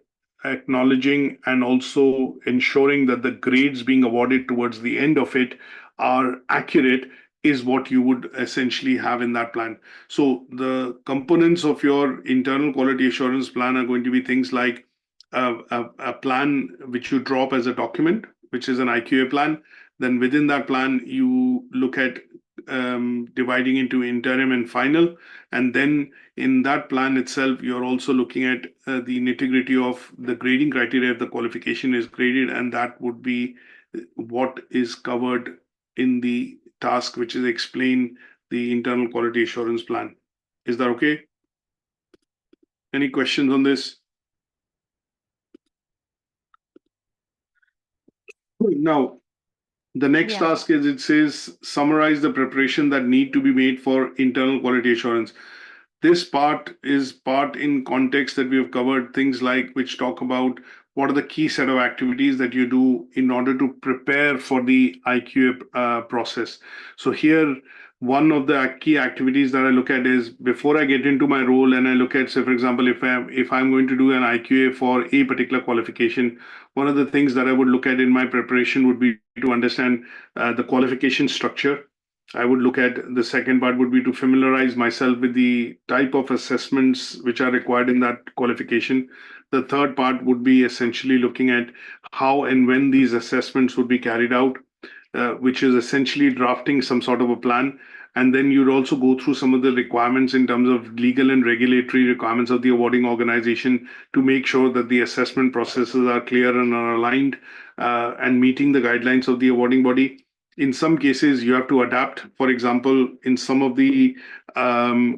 [SPEAKER 1] acknowledging and also ensuring that the grades being awarded towards the end of it are accurate is what you would essentially have in that plan. So the components of your internal quality assurance plan are going to be things like a plan which you drop as a document, which is an IQA plan. Then within that plan, you look at dividing into interim and final. And then in that plan itself, you're also looking at the nitty-gritty of the grading criteria if the qualification is graded, and that would be what is covered in the task which is explain the internal quality assurance plan. Is that okay? Any questions on this? Now, the next task is, it says, summarize the preparation that need to be made for internal quality assurance. This part is part in context that we have covered, things like which talk about what are the key set of activities that you do in order to prepare for the IQA process. So here, one of the key activities that I look at is before I get into my role and I look at, say, for example, if I'm going to do an IQA for a particular qualification, one of the things that I would look at in my preparation would be to understand the qualification structure. I would look at the second part would be to familiarize myself with the type of assessments which are required in that qualification. The third part would be essentially looking at how and when these assessments would be carried out, which is essentially drafting some sort of a plan. And then you'd also go through some of the requirements in terms of legal and regulatory requirements of the awarding organization to make sure that the assessment processes are clear and are aligned and meeting the guidelines of the awarding body. In some cases, you have to adapt. For example, in some of the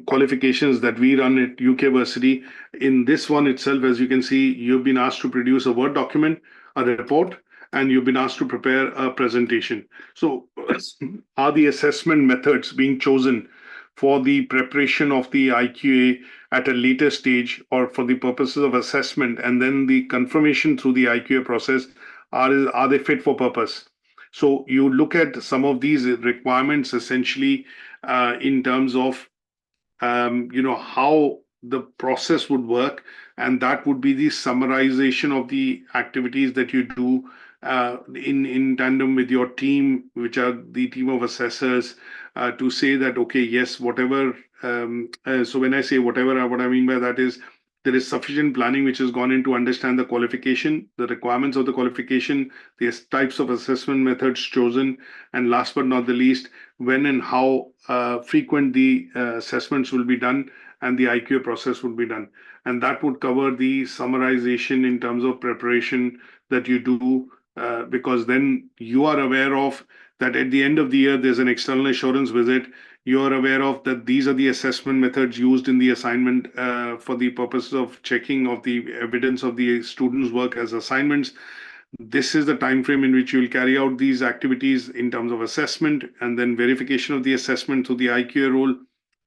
[SPEAKER 1] qualifications that we run at UK Versity, in this one itself, as you can see, you've been asked to produce a Word document, a report, and you've been asked to prepare a presentation. So are the assessment methods being chosen for the preparation of the IQA at a later stage or for the purposes of assessment and then the confirmation through the IQA process, are they fit for purpose? So you look at some of these requirements essentially in terms of how the process would work, and that would be the summarization of the activities that you do in tandem with your team, which are the team of assessors, to say that okay, yes, whatever. So when I say whatever, what I mean by that is there is sufficient planning which has gone in to understand the qualification, the requirements of the qualification, the types of assessment methods chosen, and last but not the least, when and how frequent the assessments will be done and the IQA process would be done. And that would cover the summarization in terms of preparation that you do, because then you are aware of that at the end of the year, there's an external assurance visit. You are aware of that these are the assessment methods used in the assignment for the purposes of checking of the evidence of the students' work as assignments. This is the time frame in which you will carry out these activities in terms of assessment and then verification of the assessment through the IQA role.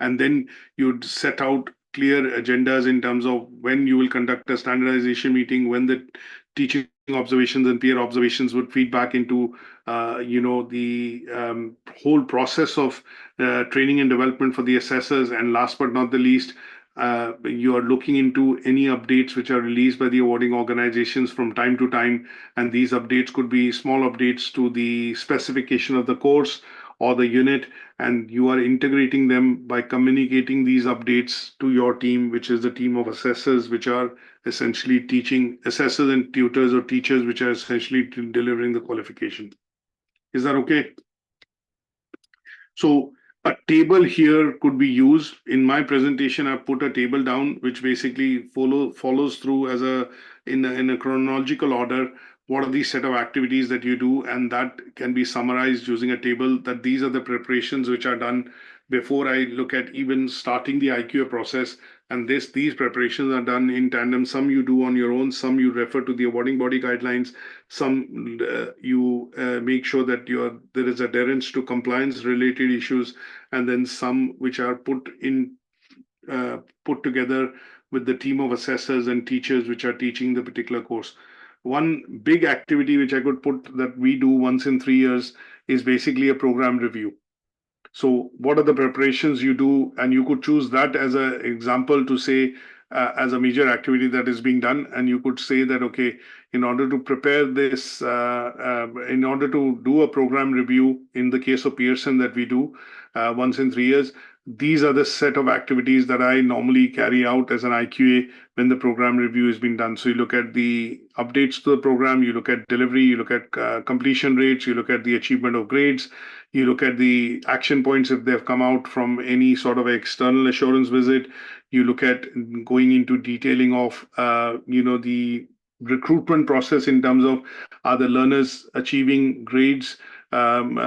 [SPEAKER 1] And then you'd set out clear agendas in terms of when you will conduct a standardization meeting, when the teaching observations and peer observations would feed back into the whole process of training and development for the assessors. And last but not the least, you are looking into any updates which are released by the awarding organizations from time to time. And these updates could be small updates to the specification of the course or the unit. And you are integrating them by communicating these updates to your team, which is the team of assessors, which are essentially teaching assessors and tutors or teachers, which are essentially delivering the qualification. Is that okay? So a table here could be used. In my presentation, I put a table down which basically follows through as in a chronological order. What are the set of activities that you do, and that can be summarized using a table, that these are the preparations which are done before I look at even starting the IQA process. And these preparations are done in tandem. Some you do on your own, some you refer to the awarding body guidelines, some you make sure that there is adherence to compliance related issues, and then some which are put together with the team of assessors and teachers which are teaching the particular course. One big activity which I could put that we do once in 3 years is basically a program review. So what are the preparations you do? And you could choose that as an example to say, as a major activity that is being done. And you could say that, okay, in order to prepare this, in order to do a program review, in the case of Pearson that we do once in 3 years, these are the set of activities that I normally carry out as an IQA when the program review is being done. So you look at the updates to the program, you look at delivery, you look at completion rates, you look at the achievement of grades, you look at the action points if they've come out from any sort of external assurance visit. You look at going into detailing of the recruitment process in terms of, are the learners achieving grades, and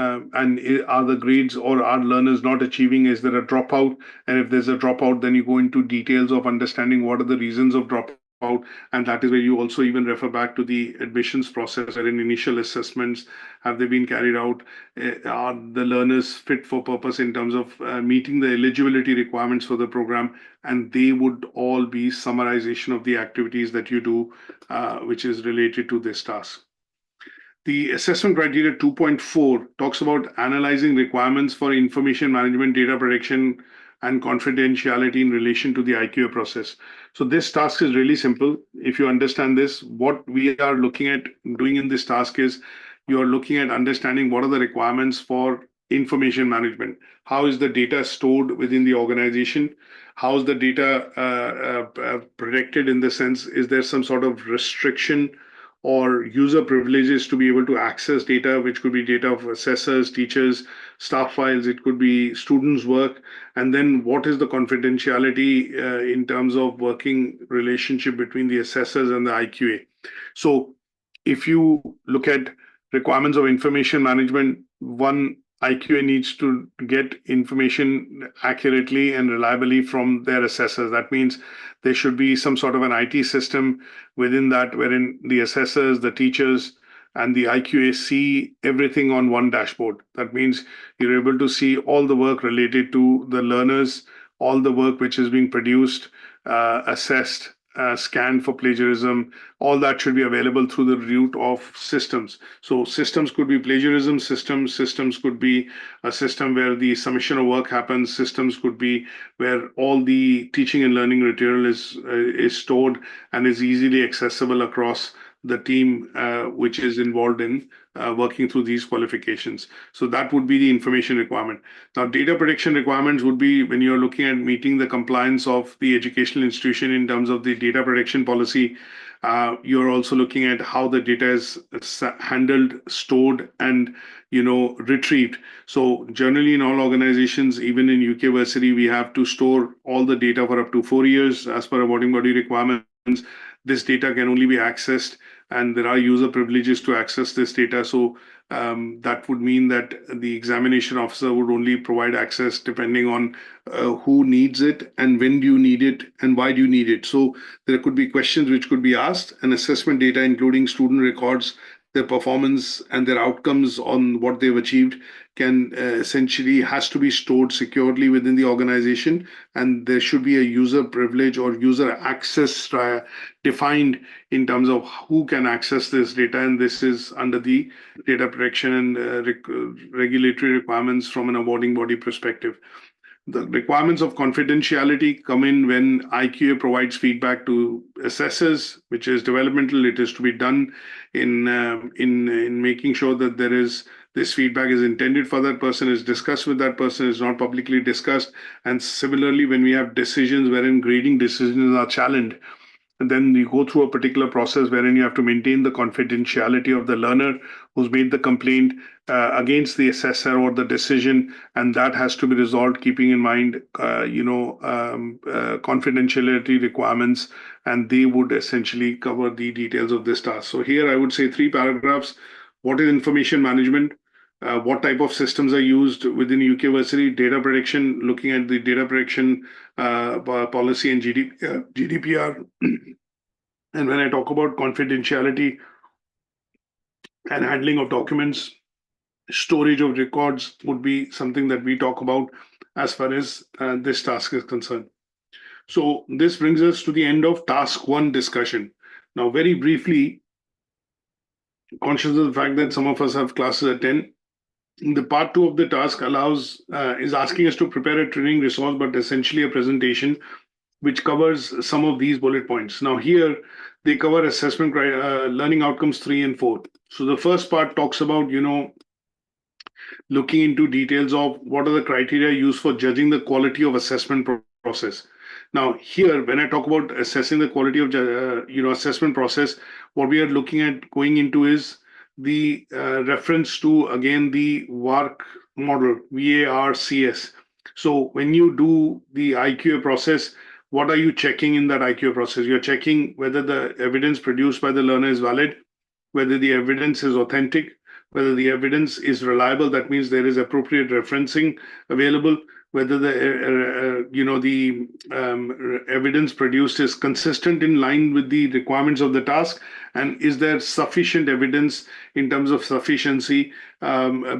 [SPEAKER 1] are the grades or are learners not achieving? Is there a dropout? And if there's a dropout, then you go into details of understanding what are the reasons of dropout. And that is where you also even refer back to the admissions process, or in initial assessments, have they been carried out? Are the learners fit for purpose in terms of meeting the eligibility requirements for the program? And they would all be summarization of the activities that you do, which is related to this task. The assessment criteria 2.4 talks about analyzing requirements for information management, data protection, and confidentiality in relation to the IQA process. So this task is really simple. If you understand this, what we are looking at doing in this task is you are looking at understanding what are the requirements for information management. How is the data stored within the organization? How is the data protected, in the sense, is there some sort of restriction or user privileges to be able to access data, which could be data of assessors, teachers, staff files, it could be students' work. And then what is the confidentiality in terms of working relationship between the assessors and the IQA? So if you look at requirements of information management, one, IQA needs to get information accurately and reliably from their assessors. That means there should be some sort of an IT system within that, wherein the assessors, the teachers, and the IQA see everything on one dashboard. That means you're able to see all the work related to the learners, all the work which is being produced, assessed, scanned for plagiarism. All that should be available through the route of systems. So systems could be plagiarism systems. Systems could be a system where the submission of work happens. Systems could be where all the teaching and learning material is stored and is easily accessible across the team which is involved in working through these qualifications. So that would be the information requirement. Now, data protection requirements would be when you're looking at meeting the compliance of the educational institution in terms of the data protection policy. You're also looking at how the data is handled, stored, and retrieved. So generally, in all organizations, even in UK Versity, we have to store all the data for up to 4 years as per awarding body requirements. This data can only be accessed, and there are user privileges to access this data. So that would mean that the examination officer would only provide access depending on who needs it and when do you need it and why do you need it. So there could be questions which could be asked, and assessment data, including student records, their performance and their outcomes on what they've achieved, can essentially has to be stored securely within the organization, and there should be a user privilege or user access defined in terms of who can access this data, and this is under the data protection and regulatory requirements from an awarding body perspective. The requirements of confidentiality come in when IQA provides feedback to assessors, which is developmental. It is to be done in making sure that this feedback is intended for that person, is discussed with that person, is not publicly discussed. And similarly, when we have decisions wherein grading decisions are challenged, and then you go through a particular process wherein you have to maintain the confidentiality of the learner who's made the complaint against the assessor or the decision, and that has to be resolved keeping in mind, confidentiality requirements, and they would essentially cover the details of this task. So here I would say 3 paragraphs. What is information management? What type of systems are used within UK Versity? Data protection, looking at the data protection policy and GDPR. And when I talk about confidentiality and handling of documents, storage of records would be something that we talk about as far as this task is concerned. So this brings us to the end of task 1 discussion. Now, very briefly, conscious of the fact that some of us have classes at 10, the part 2 of the task is asking us to prepare a training resource, but essentially a presentation which covers some of these bullet points. Now here they cover assessment learning outcomes 3 and 4. So the first part talks about looking into details of what are the criteria used for judging the quality of assessment process. Now here, when I talk about assessing the quality of assessment process, what we are looking at going into is the reference to, again, the VARC model, VARCS. So when you do the IQA process, what are you checking in that IQA process? You're checking whether the evidence produced by the learner is valid, whether the evidence is authentic, whether the evidence is reliable. That means there is appropriate referencing available, whether the evidence produced is consistent in line with the requirements of the task, and is there sufficient evidence in terms of sufficiency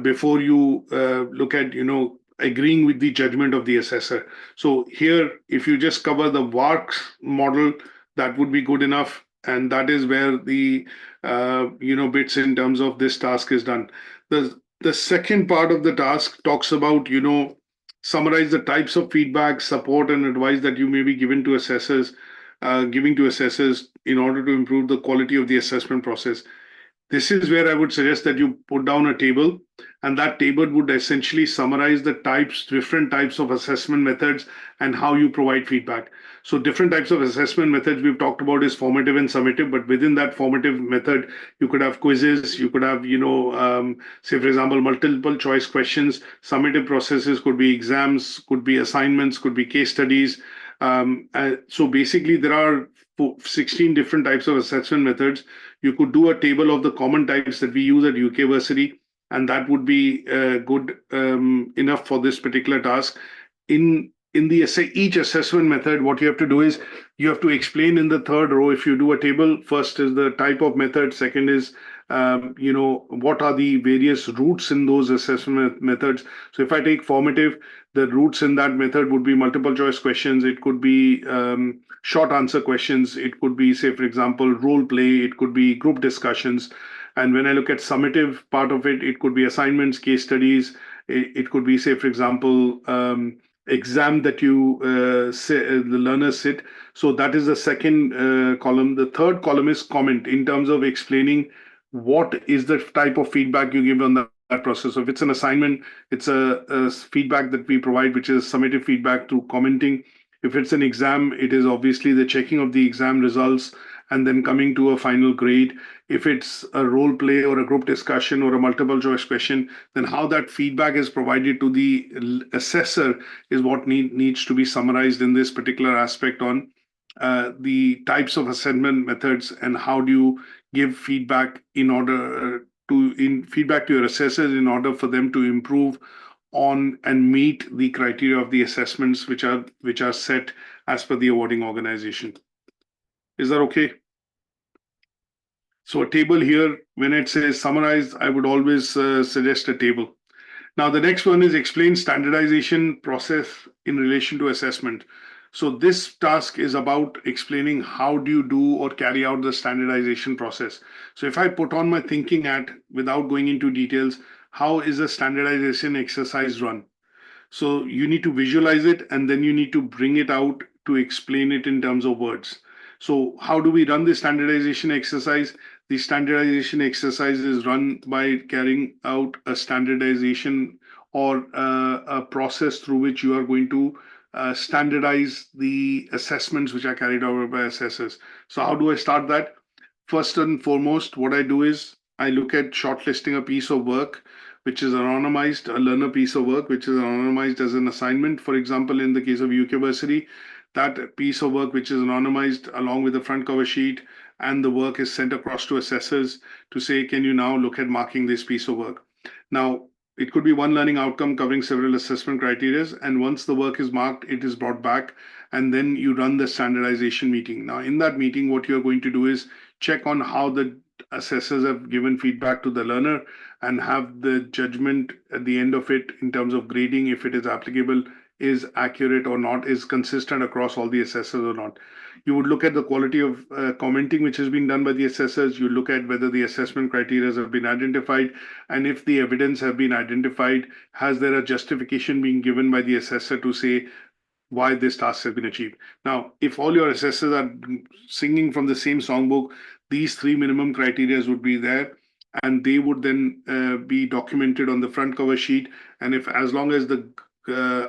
[SPEAKER 1] before you look at agreeing with the judgment of the assessor. So here, if you just cover the VARC model, that would be good enough, and that is where the bits in terms of this task is done. The second part of the task talks about summarize the types of feedback, support, and advice that you may be giving to assessors in order to improve the quality of the assessment process. This is where I would suggest that you put down a table, and that table would essentially summarize the different types of assessment methods and how you provide feedback. So different types of assessment methods we've talked about is formative and summative, but within that formative method, you could have quizzes, you could have, say, for example, multiple choice questions. Summative processes could be exams, could be assignments, could be case studies. So basically, there are 16 different types of assessment methods. You could do a table of the common types that we use at UK Versity, and that would be good enough for this particular task. In each assessment method, what you have to do is you have to explain in the third row. If you do a table, first is the type of method, second is what are the various routes in those assessment methods. So if I take formative, the routes in that method would be multiple choice questions. It could be short answer questions. It could be, say, for example, role play. It could be group discussions. And when I look at summative part of it, it could be assignments, case studies. It could be, say, for example, exam that the learners sit. So that is the second column. The third column is comment, in terms of explaining what is the type of feedback you give on that process. So if it's an assignment, it's a feedback that we provide, which is summative feedback through commenting. If it's an exam, it is obviously the checking of the exam results and then coming to a final grade. If it's a role play or a group discussion or a multiple choice question, then how that feedback is provided to the assessor is what needs to be summarized in this particular aspect on the types of assessment methods and how do you give feedback feedback to your assessors in order for them to improve on and meet the criteria of the assessments which are set as per the awarding organization. Is that okay? So a table here, when it says summarize, I would always suggest a table. Now, the next one is explain standardization process in relation to assessment. So this task is about explaining how do you do or carry out the standardization process. So if I put on my thinking hat without going into details, how is a standardization exercise run? So you need to visualize it and then you need to bring it out to explain it in terms of words. So how do we run the standardization exercise? The standardization exercise is run by carrying out a standardization or a process through which you are going to standardize the assessments which are carried out by assessors. So how do I start that? First and foremost, what I do is I look at shortlisting a piece of work which is anonymized, a learner piece of work which is anonymized as an assignment. For example, in the case of UK Versity, that piece of work which is anonymized along with the front cover sheet and the work is sent across to assessors to say, can you now look at marking this piece of work? Now, it could be one learning outcome covering several assessment criteria, and once the work is marked, it is brought back, and then you run the standardization meeting. Now, in that meeting, what you're going to do is check on how the assessors have given feedback to the learner and have the judgment at the end of it in terms of grading, if it is applicable, is accurate or not, is consistent across all the assessors or not. You would look at the quality of commenting which has been done by the assessors. You look at whether the assessment criteria have been identified, and if the evidence have been identified, has there a justification being given by the assessor to say why this task has been achieved. Now, if all your assessors are singing from the same songbook, these three minimum criteria would be there, and they would then be documented on the front cover sheet. And if, as long as the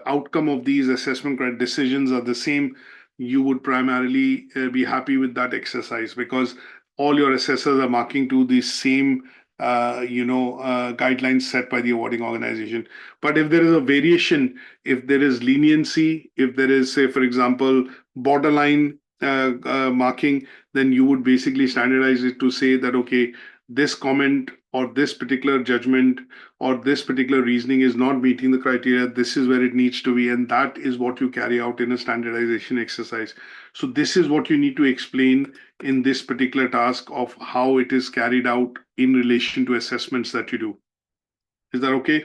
[SPEAKER 1] outcome of these assessment decisions are the same, you would primarily be happy with that exercise, because all your assessors are marking to the same guidelines set by the awarding organization. But if there is a variation, if there is leniency, if there is, say, for example, borderline marking, then you would basically standardize it to say that, okay, this comment or this particular judgment or this particular reasoning is not meeting the criteria. This is where it needs to be. And that is what you carry out in a standardization exercise. So this is what you need to explain in this particular task of how it is carried out in relation to assessments that you do. Is that okay?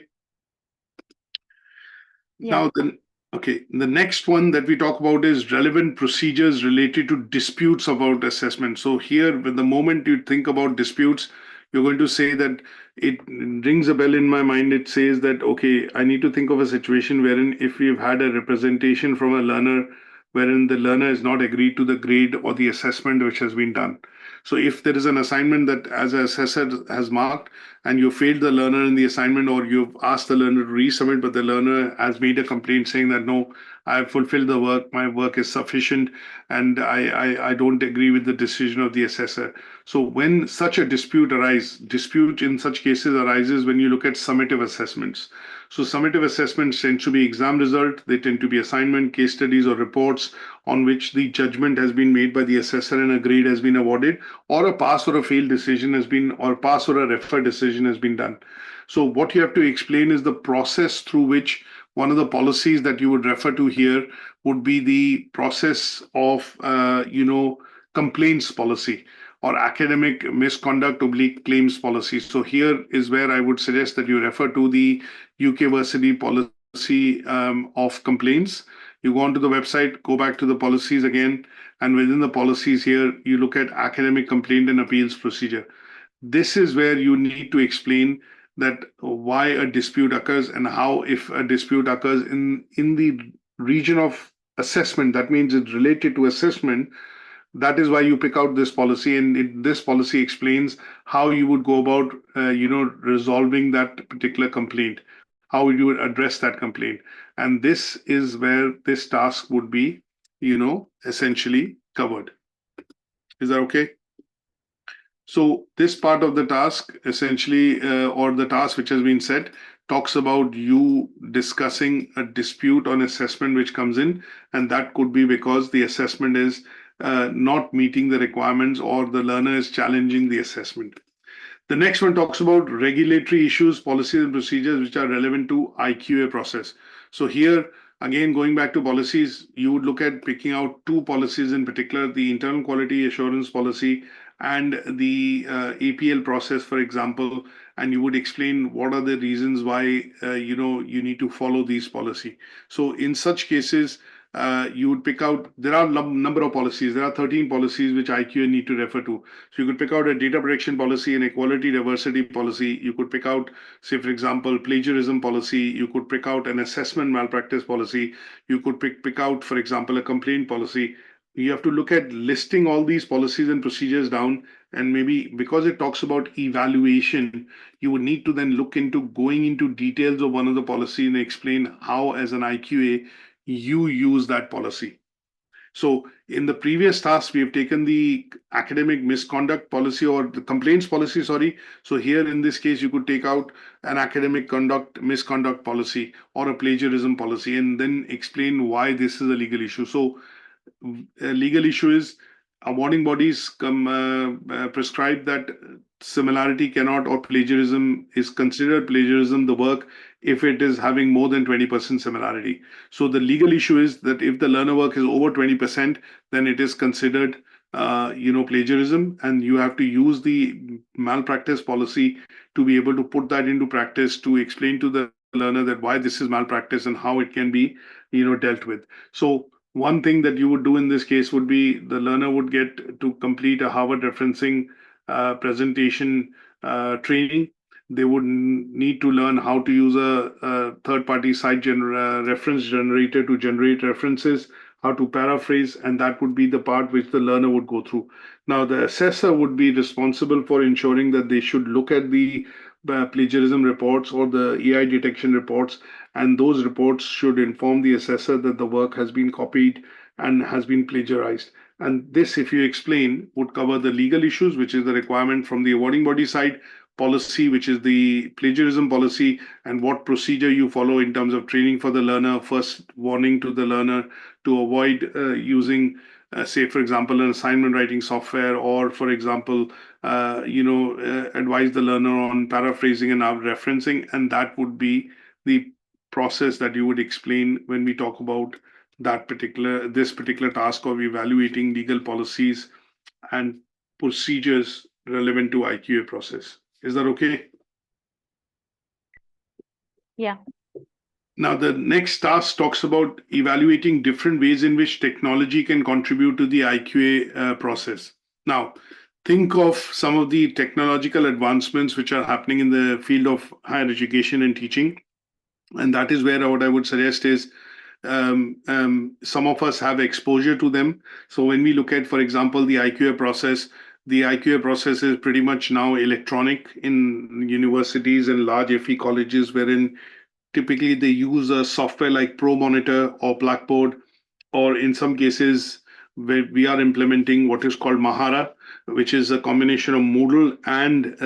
[SPEAKER 3] Yeah.
[SPEAKER 1] Now, then, okay, the next one that we talk about is relevant procedures related to disputes about assessment. So here, with the moment you think about disputes, you're going to say that it rings a bell in my mind. It says that, okay, I need to think of a situation wherein if we've had a representation from a learner wherein the learner has not agreed to the grade or the assessment which has been done. So if there is an assignment that as an assessor has marked and you failed the learner in the assignment, or you've asked the learner to resubmit, but the learner has made a complaint saying that, no, I have fulfilled the work, my work is sufficient, and I don't agree with the decision of the assessor. So when such a dispute in such cases arises when you look at summative assessments. So summative assessments tend to be exam result, they tend to be assignment, case studies, or reports on which the judgment has been made by the assessor and a grade has been awarded, or a pass or a fail decision has been, or pass or a refer decision has been done. So what you have to explain is the process through which one of the policies that you would refer to here would be the process of, complaints policy. or academic misconduct oblique claims policy. So here is where I would suggest that you refer to the UK Versity policy of complaints. You go onto the website, go back to the policies again, and within the policies here, you look at academic complaint and appeals procedure. This is where you need to explain that why a dispute occurs and how, if a dispute occurs in the region of assessment, that means it's related to assessment. That is why you pick out this policy, and this policy explains how you would go about resolving that particular complaint, how you would address that complaint. And this is where this task would be essentially covered. Is that okay? So this part of the task essentially, or the task which has been set, talks about you discussing a dispute on assessment which comes in, and that could be because the assessment is not meeting the requirements or the learner is challenging the assessment. The next one talks about regulatory issues, policies and procedures which are relevant to IQA process. So here, again, going back to policies, you would look at picking out two policies in particular, the internal quality assurance policy and the APL process, for example, and you would explain what are the reasons why you need to follow these policy. So in such cases, you would pick out, there are number of policies. There are 13 policies which IQA need to refer to. So you could pick out a data protection policy, an equality diversity policy. You could pick out, say, for example, plagiarism policy. You could pick out an assessment malpractice policy. You could pick out, for example, a complaint policy. You have to look at listing all these policies and procedures down, and maybe because it talks about evaluation, you would need to then look into going into details of one of the policy and explain how, as an IQA, you use that policy. So in the previous task, we have taken the academic misconduct policy or the complaints policy, sorry. So here in this case, you could take out an academic misconduct policy or a plagiarism policy and then explain why this is a legal issue. So a legal issue is awarding bodies prescribe that similarity cannot, or plagiarism is considered plagiarism, the work, if it is having more than 20% similarity. So the legal issue is that if the learner work is over 20%, then it is considered plagiarism, and you have to use the malpractice policy to be able to put that into practice, to explain to the learner that why this is malpractice and how it can be dealt with. So one thing that you would do in this case would be the learner would get to complete a Harvard referencing presentation training. They would need to learn how to use a third-party site reference generator to generate references, how to paraphrase, and that would be the part which the learner would go through. Now, the assessor would be responsible for ensuring that they should look at the plagiarism reports or the AI detection reports, and those reports should inform the assessor that the work has been copied and has been plagiarized. And this, if you explain, would cover the legal issues, which is the requirement from the awarding body side, policy, which is the plagiarism policy, and what procedure you follow in terms of training for the learner, first warning to the learner to avoid using say, for example, an assignment writing software, or, for example, advise the learner on paraphrasing and referencing, and that would be the process that you would explain when we talk about this particular task of evaluating legal policies and procedures relevant to IQA process. Is that okay?
[SPEAKER 3] Yeah.
[SPEAKER 1] Now, the next task talks about evaluating different ways in which technology can contribute to the IQA process. Now, think of some of the technological advancements which are happening in the field of higher education and teaching. And that is where what I would suggest is some of us have exposure to them. So when we look at, for example, the IQA process is pretty much now electronic in universities and large FE colleges, wherein typically they use a software like Pro Monitor or Blackboard, or in some cases where we are implementing what is called Mahara, which is a combination of Moodle and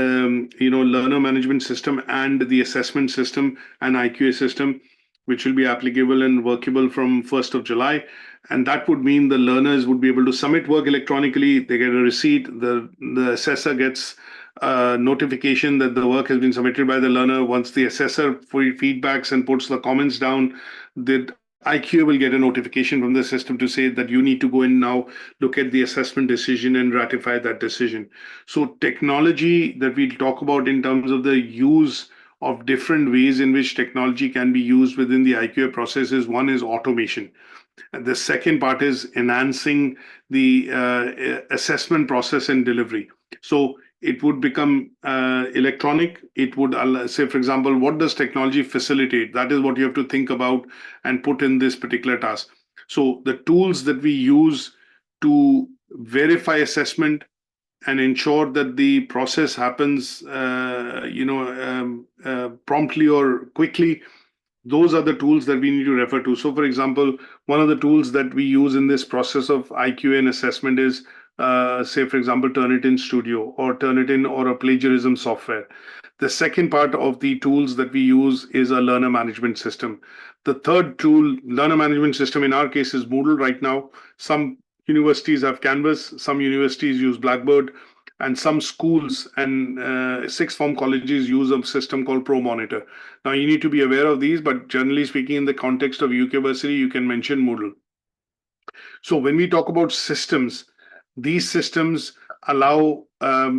[SPEAKER 1] learner management system and the assessment system and IQA system, which will be applicable and workable from 1st of July. And that would mean the learners would be able to submit work electronically. They get a receipt. The assessor gets a notification that the work has been submitted by the learner. Once the assessor feedbacks and puts the comments down, that IQA will get a notification from the system to say that you need to go and now look at the assessment decision and ratify that decision. So technology that we talk about in terms of the use of different ways in which technology can be used within the IQA process is one is automation. And the second part is enhancing the assessment process and delivery. So it would become electronic. It would say, for example, what does technology facilitate? That is what you have to think about and put in this particular task. So the tools that we use to verify assessment and ensure that the process happens, promptly or quickly, those are the tools that we need to refer to. So, for example, one of the tools that we use in this process of IQA and assessment is, say, for example, Turnitin Studio or Turnitin or a plagiarism software. The second part of the tools that we use is a learner management system. The third tool, learner management system, in our case is Moodle right now. Some universities have Canvas, some universities use Blackboard, and some schools and sixth form colleges use a system called Pro Monitor. Now, you need to be aware of these, but generally speaking, in the context of UK Versity, you can mention Moodle. So when we talk about systems, these systems allow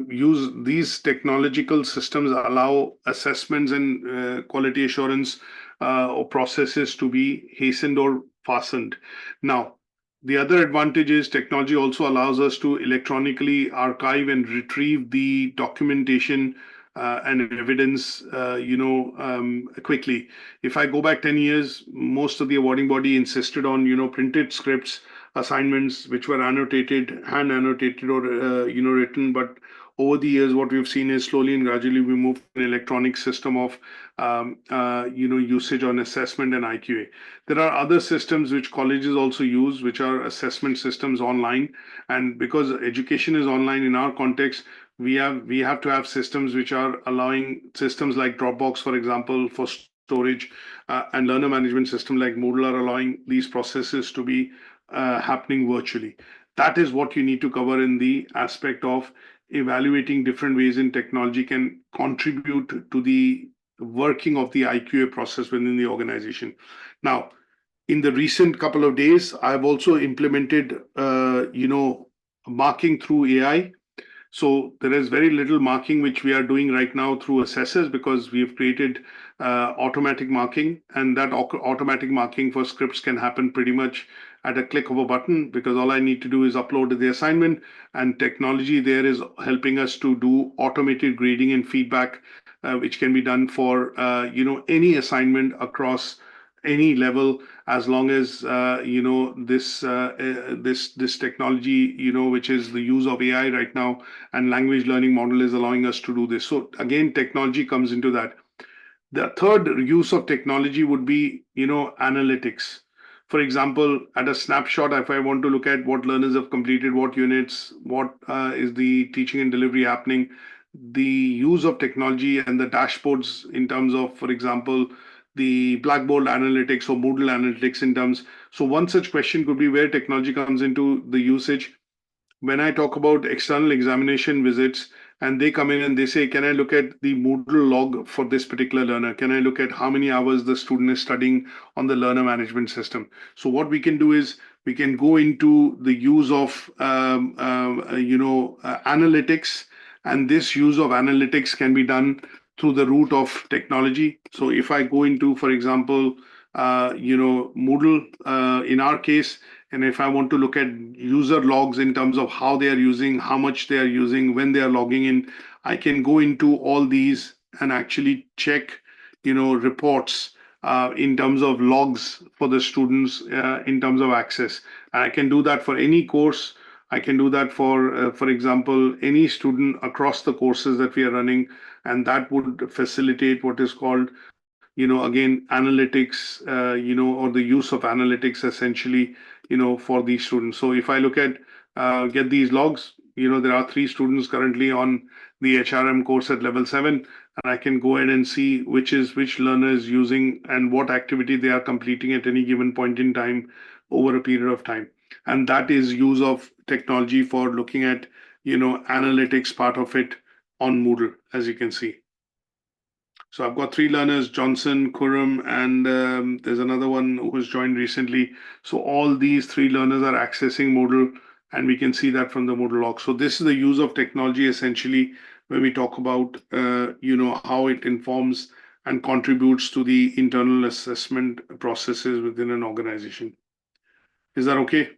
[SPEAKER 1] these technological systems allow assessments and quality assurance or processes to be hastened or fastened. Now, the other advantage is technology also allows us to electronically archive and retrieve the documentation and evidence, quickly. If I go back 10 years, most of the awarding body insisted on, printed scripts, assignments which were annotated, hand annotated or, written. But over the years, what we've seen is slowly and gradually we moved to an electronic system of, usage on assessment and IQA. There are other systems which colleges also use, which are assessment systems online. And because education is online in our context, we have to have systems which are allowing systems like Dropbox, for example, for storage, and learner management system like Moodle are allowing these processes to be happening virtually. That is what you need to cover in the aspect of evaluating different ways in technology can contribute to the working of the IQA process within the organization. Now, in the recent couple of days, I've also implemented, marking through AI. So there is very little marking which we are doing right now through assessors because we have created automatic marking, and that automatic marking for scripts can happen pretty much at a click of a button because all I need to do is upload the assignment, and technology there is helping us to do automated grading and feedback, which can be done for any assignment across any level, as long as this technology, which is the use of AI right now and language learning model, is allowing us to do this. So again, technology comes into that. The third use of technology would be, analytics. For example, at a snapshot, if I want to look at what learners have completed, what units, what is the teaching and delivery happening, the use of technology and the dashboards in terms of, for example, the Blackboard analytics or Moodle analytics in terms. So one such question could be where technology comes into the usage. When I talk about external examination visits and they come in and they say, can I look at the Moodle log for this particular learner? Can I look at how many hours the student is studying on the learner management system? So what we can do is we can go into the use of, analytics, and this use of analytics can be done through the route of technology. So if I go into, for example, Moodle, in our case, and if I want to look at user logs in terms of how they are using, how much they are using, when they are logging in, I can go into all these and actually check, reports in terms of logs for the students in terms of access. And I can do that for any course. I can do that for example, any student across the courses that we are running, and that would facilitate what is called, again, analytics, or the use of analytics essentially, for these students. So if I look at, get these logs, there are 3 students currently on the HRM course at level 7, and I can go ahead and see which learner is using and what activity they are completing at any given point in time over a period of time. And that is use of technology for looking at, analytics part of it on Moodle, as you can see. So I've got 3 learners, Johnson, Kurum, and there's another one who's joined recently. So all these 3 learners are accessing Moodle, and we can see that from the Moodle log. So this is the use of technology essentially when we talk about, how it informs and contributes to the internal assessment processes within an organization. Is that okay?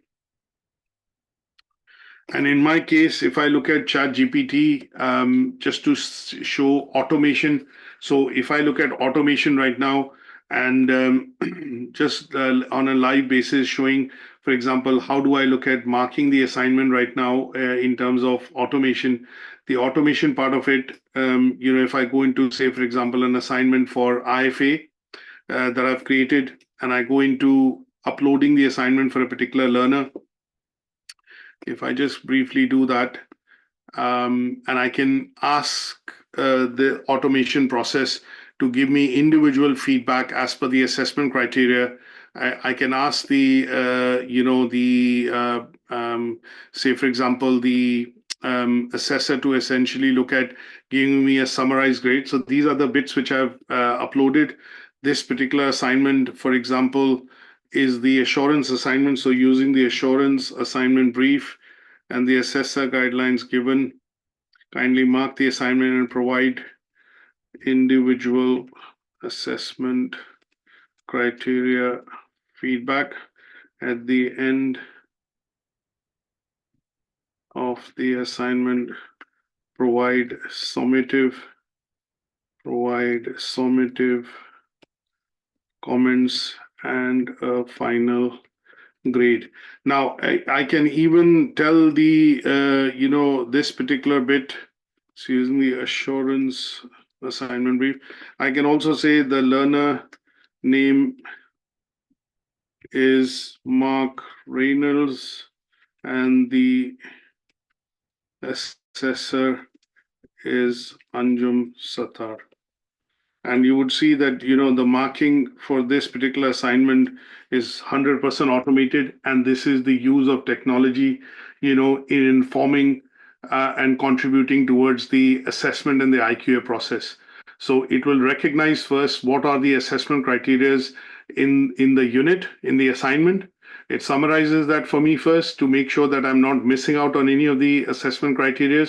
[SPEAKER 1] And in my case, if I look at ChatGPT, just to show automation. So if I look at automation right now and just on a live basis showing, for example, how do I look at marking the assignment right now in terms of automation, the automation part of it, if I go into, say, for example, an assignment for IFA that I've created, and I go into uploading the assignment for a particular learner. If I just briefly do that, and I can ask the automation process to give me individual feedback as per the assessment criteria. I can ask the, say, for example, the assessor to essentially look at giving me a summarized grade. So these are the bits which I've uploaded. This particular assignment, for example, is the assurance assignment. So using the assurance assignment brief and the assessor guidelines given, kindly mark the assignment and provide individual assessment criteria feedback at the end of the assignment. Provide summative comments and a final grade. Now I can even tell the this particular bit, so using the assurance assignment brief, I can also say the learner name is Mark Reynolds and the assessor is Anjum Satar. And you would see that, the marking for this particular assignment is 100% automated. And this is the use of technology, in informing and contributing towards the assessment and the IQA process. So it will recognize first what are the assessment criteria in the unit, in the assignment. It summarizes that for me first to make sure that I'm not missing out on any of the assessment criteria.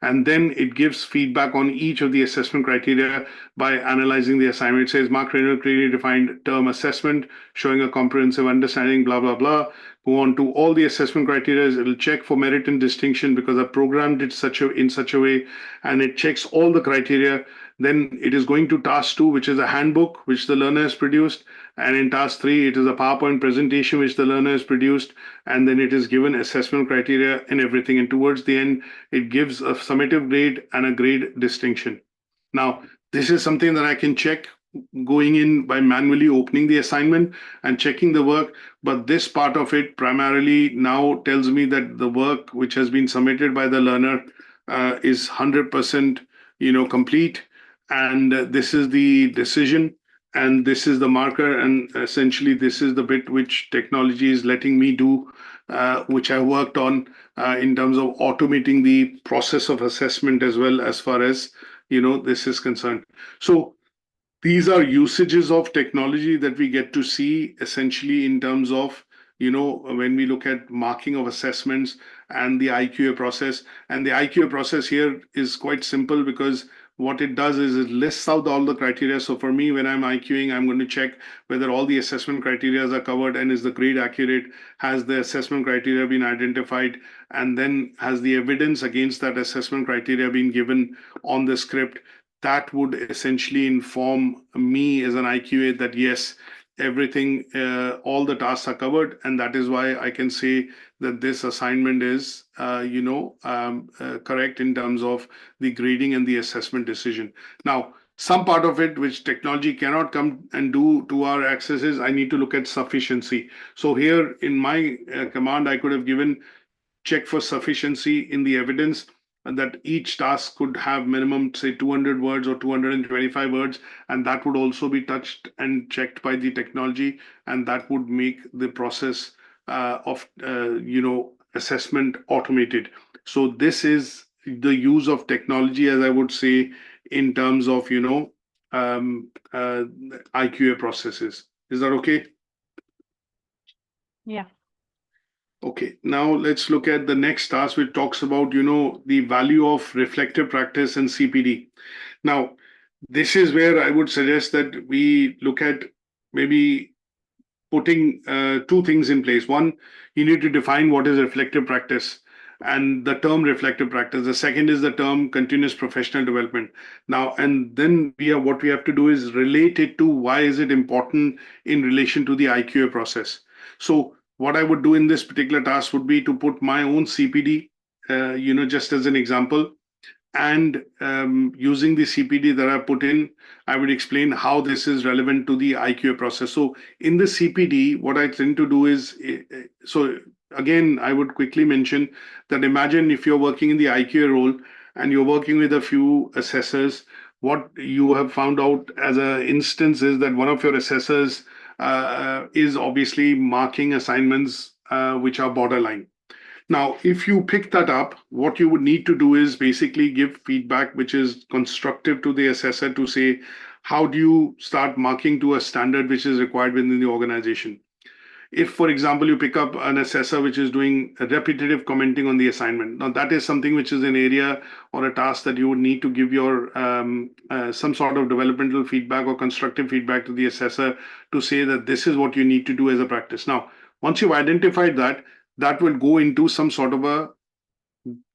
[SPEAKER 1] And then it gives feedback on each of the assessment criteria by analyzing the assignment. It says Mark Reynolds clearly defined term assessment, showing a comprehensive understanding, blah, blah, blah. Go on to all the assessment criteria. It'll check for merit and distinction because I programmed it in such a way, and it checks all the criteria. Then it is going to task 2, which is a handbook, which the learner has produced. And in task 3, it is a PowerPoint presentation, which the learner has produced. And then it is given assessment criteria and everything. And towards the end, it gives a summative grade and a grade distinction. Now, this is something that I can check going in by manually opening the assignment and checking the work. But this part of it primarily now tells me that the work which has been submitted by the learner is 100% complete. And this is the decision. And this is the marker. And essentially, this is the bit which technology is letting me do, which I worked on in terms of automating the process of assessment as well, as far as, this is concerned. So these are usages of technology that we get to see essentially in terms of, when we look at marking of assessments and the IQA process. And the IQA process here is quite simple because what it does is it lists out all the criteria. So for me, when I'm IQing, I'm going to check whether all the assessment criteria are covered and is the grade accurate, has the assessment criteria been identified, and then has the evidence against that assessment criteria been given on the script. That would essentially inform me as an IQA that yes, everything, all the tasks are covered, and that is why I can say that this assignment is, correct in terms of the grading and the assessment decision. Now, some part of it which technology cannot come and do to our accesses, I need to look at sufficiency. So here in my command, I could have given check for sufficiency in the evidence, and that each task could have minimum, say, 200 words or 225 words, and that would also be touched and checked by the technology, and that would make the process of assessment automated. So this is the use of technology, as I would say, in terms of IQA processes. Is that okay?
[SPEAKER 3] Yeah.
[SPEAKER 1] Okay, now let's look at the next task, which talks about, the value of reflective practice and CPD. Now, this is where I would suggest that we look at maybe putting two things in place. One, you need to define what is reflective practice and the term reflective practice. The second is the term continuous professional development. Now, and then what we have to do is relate it to why is it important in relation to the IQA process. So what I would do in this particular task would be to put my own CPD, just as an example, and using the CPD that I put in, I would explain how this is relevant to the IQA process. So in the CPD, what I tend to do is, so again, I would quickly mention that imagine if you're working in the IQA role and you're working with a few assessors, what you have found out as an instance is that one of your assessors is obviously marking assignments which are borderline. Now, if you pick that up, what you would need to do is basically give feedback which is constructive to the assessor to say, how do you start marking to a standard which is required within the organization? If, for example, you pick up an assessor which is doing a repetitive commenting on the assignment, now that is something which is an area or a task that you would need to give your some sort of developmental feedback or constructive feedback to the assessor to say that this is what you need to do as a practice. Now, once you've identified that, that will go into some sort of a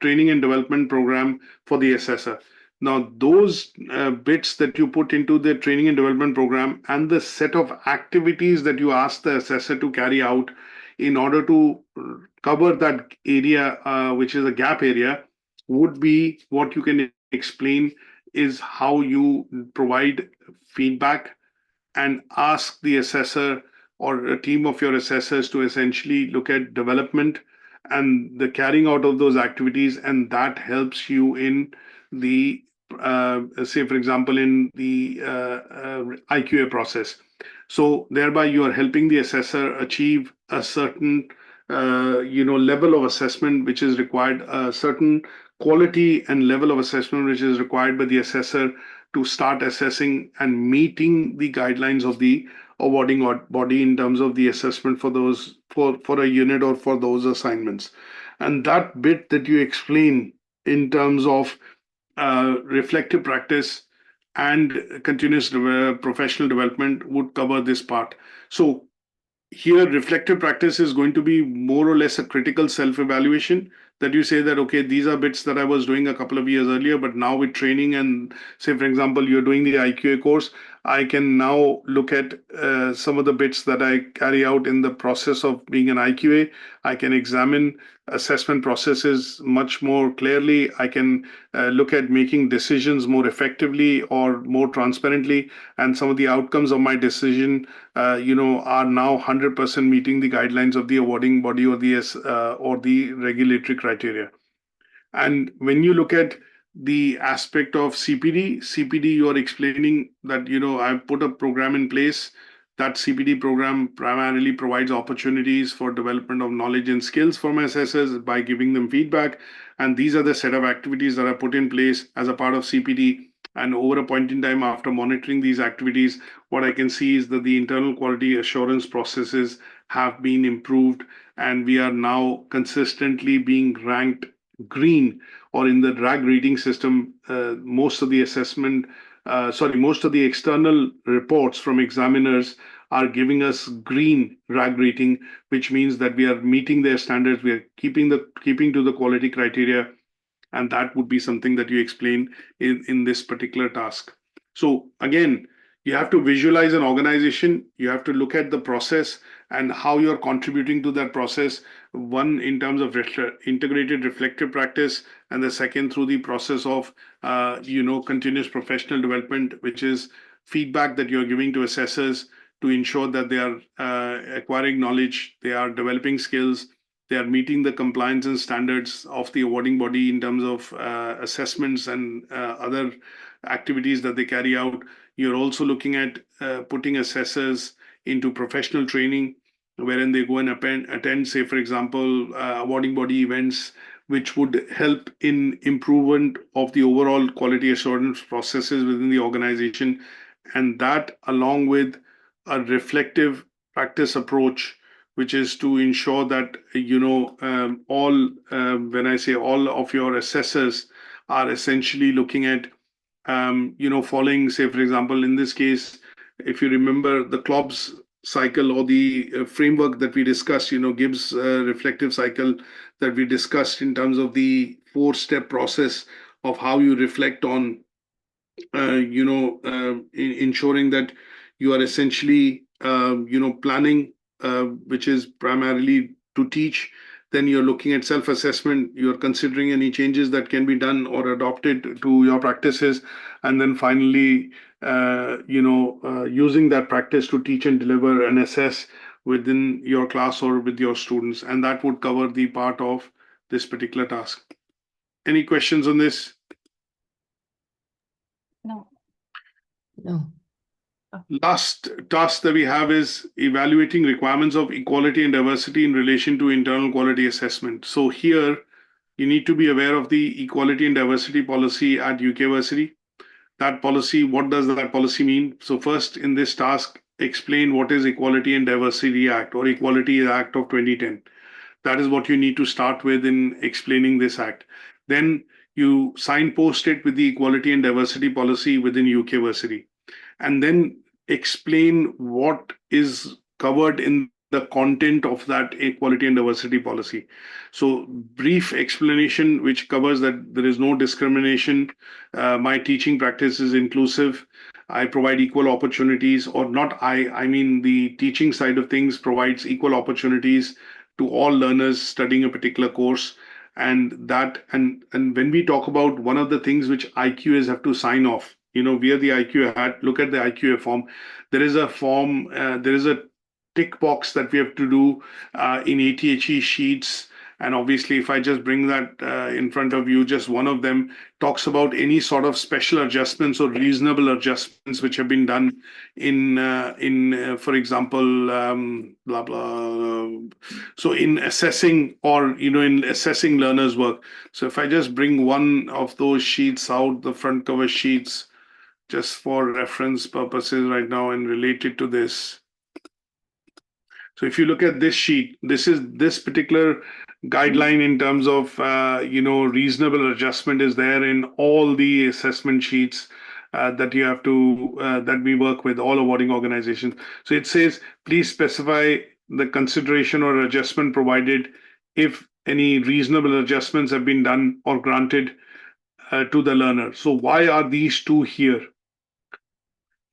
[SPEAKER 1] training and development program for the assessor. Now, those bits that you put into the training and development program and the set of activities that you ask the assessor to carry out in order to cover that area, which is a gap area, would be what you can explain is how you provide feedback and ask the assessor or a team of your assessors to essentially look at development and the carrying out of those activities, and that helps you in the say, for example, in the IQA process. So thereby you are helping the assessor achieve a certain level of assessment which is required, a certain quality and level of assessment which is required by the assessor to start assessing and meeting the guidelines of the awarding body in terms of the assessment for those for a unit or for those assignments. And that bit that you explain in terms of reflective practice and continuous professional development would cover this part. So here, reflective practice is going to be more or less a critical self-evaluation that you say that, okay, these are bits that I was doing a couple of years earlier, but now with training and say, for example, you're doing the IQA course, I can now look at some of the bits that I carry out in the process of being an IQA. I can examine assessment processes much more clearly. I can look at making decisions more effectively or more transparently, and some of the outcomes of my decision are now 100% meeting the guidelines of the awarding body or the regulatory criteria. And when you look at the aspect of CPD, you are explaining that, I've put a program in place. That CPD program primarily provides opportunities for development of knowledge and skills for my assessors by giving them feedback. And these are the set of activities that are put in place as a part of CPD. And over a point in time, after monitoring these activities, what I can see is that the internal quality assurance processes have been improved, and we are now consistently being ranked green or in the drag rating system. Most of the external reports from examiners are giving us green drag rating, which means that we are meeting their standards, we are keeping to the quality criteria, and that would be something that you explain in this particular task. So again, you have to visualize an organization, you have to look at the process and how you're contributing to that process, one in terms of integrated reflective practice, and the second through the process of continuous professional development, which is feedback that you're giving to assessors to ensure that they are acquiring knowledge, they are developing skills, they are meeting the compliance and standards of the awarding body in terms of assessments and other activities that they carry out. You're also looking at putting assessors into professional training, wherein they go and attend, say, for example, awarding body events, which would help in improvement of the overall quality assurance processes within the organization. And that, along with a reflective practice approach, which is to ensure that, when I say all of your assessors are essentially looking at, following, say, for example, in this case, if you remember the CLOBS cycle or the framework that we discussed, gives a reflective cycle that we discussed in terms of the 4-step process of how you reflect on, ensuring that you are essentially, planning, which is primarily to teach. Then you're looking at self-assessment. You're considering any changes that can be done or adopted to your practices, and then finally, using that practice to teach and deliver and assess within your class or with your students, and that would cover the part of this particular task. Any questions on this?
[SPEAKER 3] No.
[SPEAKER 4] No.
[SPEAKER 1] Last task that we have is evaluating requirements of equality and diversity in relation to internal quality assessment. So here you need to be aware of the equality and diversity policy at UK Versity. That policy, what does that policy mean? So first in this task, explain what is Equality and Diversity Act or Equality Act of 2010. That is what you need to start with in explaining this act. Then you signpost it with the equality and diversity policy within UK Versity, and then explain what is covered in the content of that equality and diversity policy. So brief explanation which covers that there is no discrimination, my teaching practice is inclusive, I provide equal opportunities, or not I mean the teaching side of things provides equal opportunities to all learners studying a particular course. And when we talk about one of the things which IQAs have to sign off, via the IQA hat, look at the IQA form. There is a form, there is a tick box that we have to do in ATHE sheets. And obviously, if I just bring that in front of you, just one of them talks about any sort of special adjustments or reasonable adjustments which have been done for example, blah, blah. So in assessing or, in assessing learners' work. So if I just bring one of those sheets out, the front cover sheets, just for reference purposes right now and related to this. So if you look at this sheet, this is this particular guideline in terms of, reasonable adjustment is there in all the assessment sheets that you have to, that we work with all awarding organizations. So it says, please specify the consideration or adjustment provided if any reasonable adjustments have been done or granted to the learner. So why are these two here?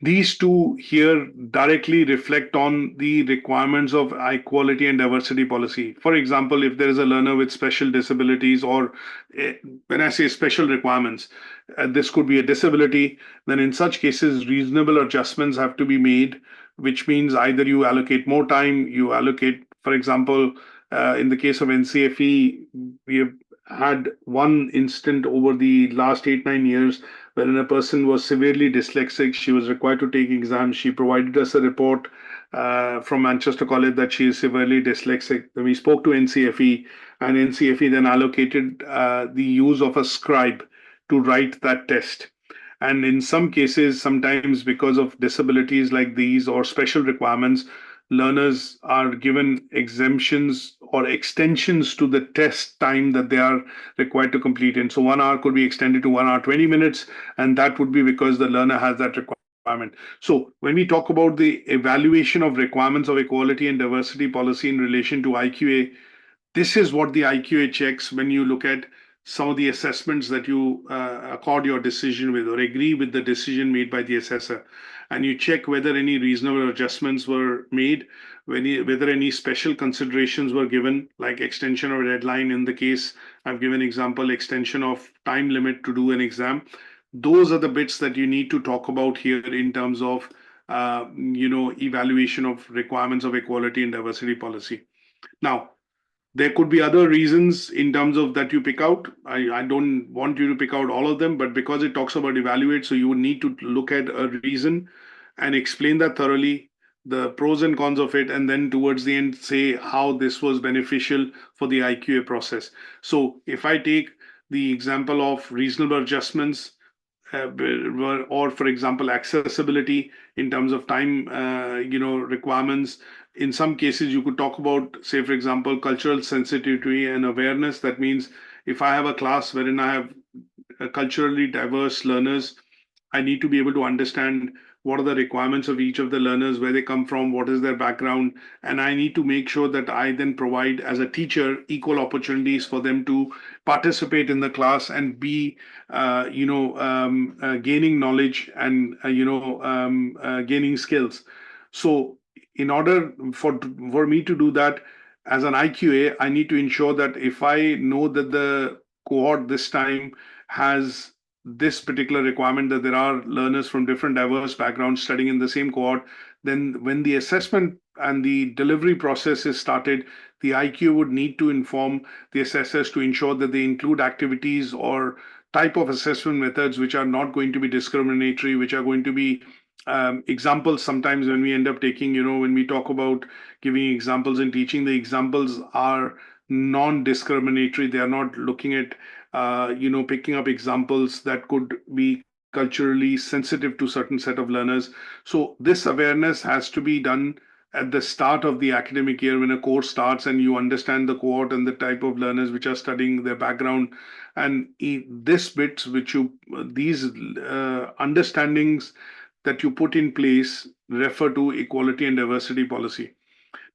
[SPEAKER 1] These two here directly reflect on the requirements of equality and diversity policy. For example, if there is a learner with special disabilities, or when I say special requirements, this could be a disability, then in such cases, reasonable adjustments have to be made, which means either you allocate more time, you allocate, for example, in the case of NCFE, we have had one incident over the last 8-9 years wherein a person was severely dyslexic. She was required to take exams. She provided us a report from Manchester College that she is severely dyslexic. Then we spoke to NCFE, and NCFE then allocated the use of a scribe to write that test. And in some cases, sometimes because of disabilities like these or special requirements, learners are given exemptions or extensions to the test time that they are required to complete. And so 1 hour could be extended to 1 hour 20 minutes, and that would be because the learner has that requirement. So when we talk about the evaluation of requirements of equality and diversity policy in relation to IQA, this is what the IQA checks when you look at some of the assessments that you accord your decision with or agree with the decision made by the assessor. And you check whether any reasonable adjustments were made, whether any special considerations were given, like extension of a deadline. In the case, I've given example, extension of time limit to do an exam. Those are the bits that you need to talk about here in terms of, evaluation of requirements of equality and diversity policy. Now, there could be other reasons in terms of that you pick out. I don't want you to pick out all of them, but because it talks about evaluate, so you would need to look at a reason and explain that thoroughly, the pros and cons of it, and then towards the end say how this was beneficial for the IQA process. So if I take the example of reasonable adjustments, or for example, accessibility in terms of time, requirements. In some cases, you could talk about, say, for example, cultural sensitivity and awareness. That means if I have a class wherein I have culturally diverse learners, I need to be able to understand what are the requirements of each of the learners, where they come from, what is their background, and I need to make sure that I then provide, as a teacher, equal opportunities for them to participate in the class and be, gaining knowledge and gaining skills. So, in order for me to do that as an IQA, I need to ensure that if I know that the cohort this time has this particular requirement, that there are learners from different diverse backgrounds studying in the same cohort, then when the assessment and the delivery process is started, the IQ would need to inform the assessors to ensure that they include activities or type of assessment methods which are not going to be discriminatory, which are going to be examples. Sometimes when we end up taking, when we talk about giving examples and teaching, the examples are non-discriminatory. They are not looking at picking up examples that could be culturally sensitive to certain set of learners. So this awareness has to be done at the start of the academic year when a course starts and you understand the cohort and the type of learners which are studying, their background. And this bits which these understandings that you put in place refer to equality and diversity policy.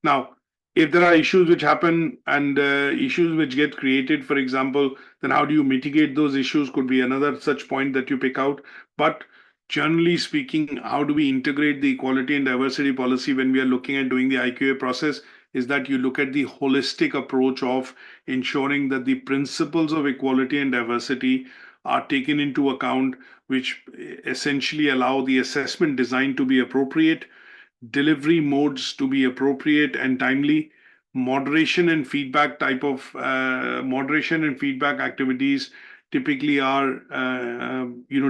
[SPEAKER 1] Now, if there are issues which happen and issues which get created, for example, then how do you mitigate those issues could be another such point that you pick out. But generally speaking, how do we integrate the equality and diversity policy when we are looking at doing the IQA process is that you look at the holistic approach of ensuring that the principles of equality and diversity are taken into account, which essentially allow the assessment design to be appropriate, delivery modes to be appropriate and timely, moderation and feedback activities typically are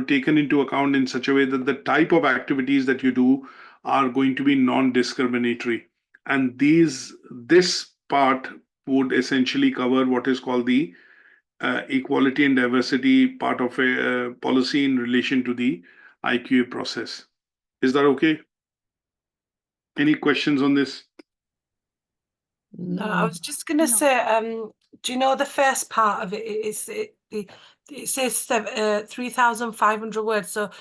[SPEAKER 1] taken into account in such a way that the type of activities that you do are going to be non-discriminatory. And this part would essentially cover what is called the equality and diversity part of a policy in relation to the IQA process. Is that okay? Any questions on this?
[SPEAKER 2] No, I was just going to say, do you know the first part of it? It says 3,500 words. So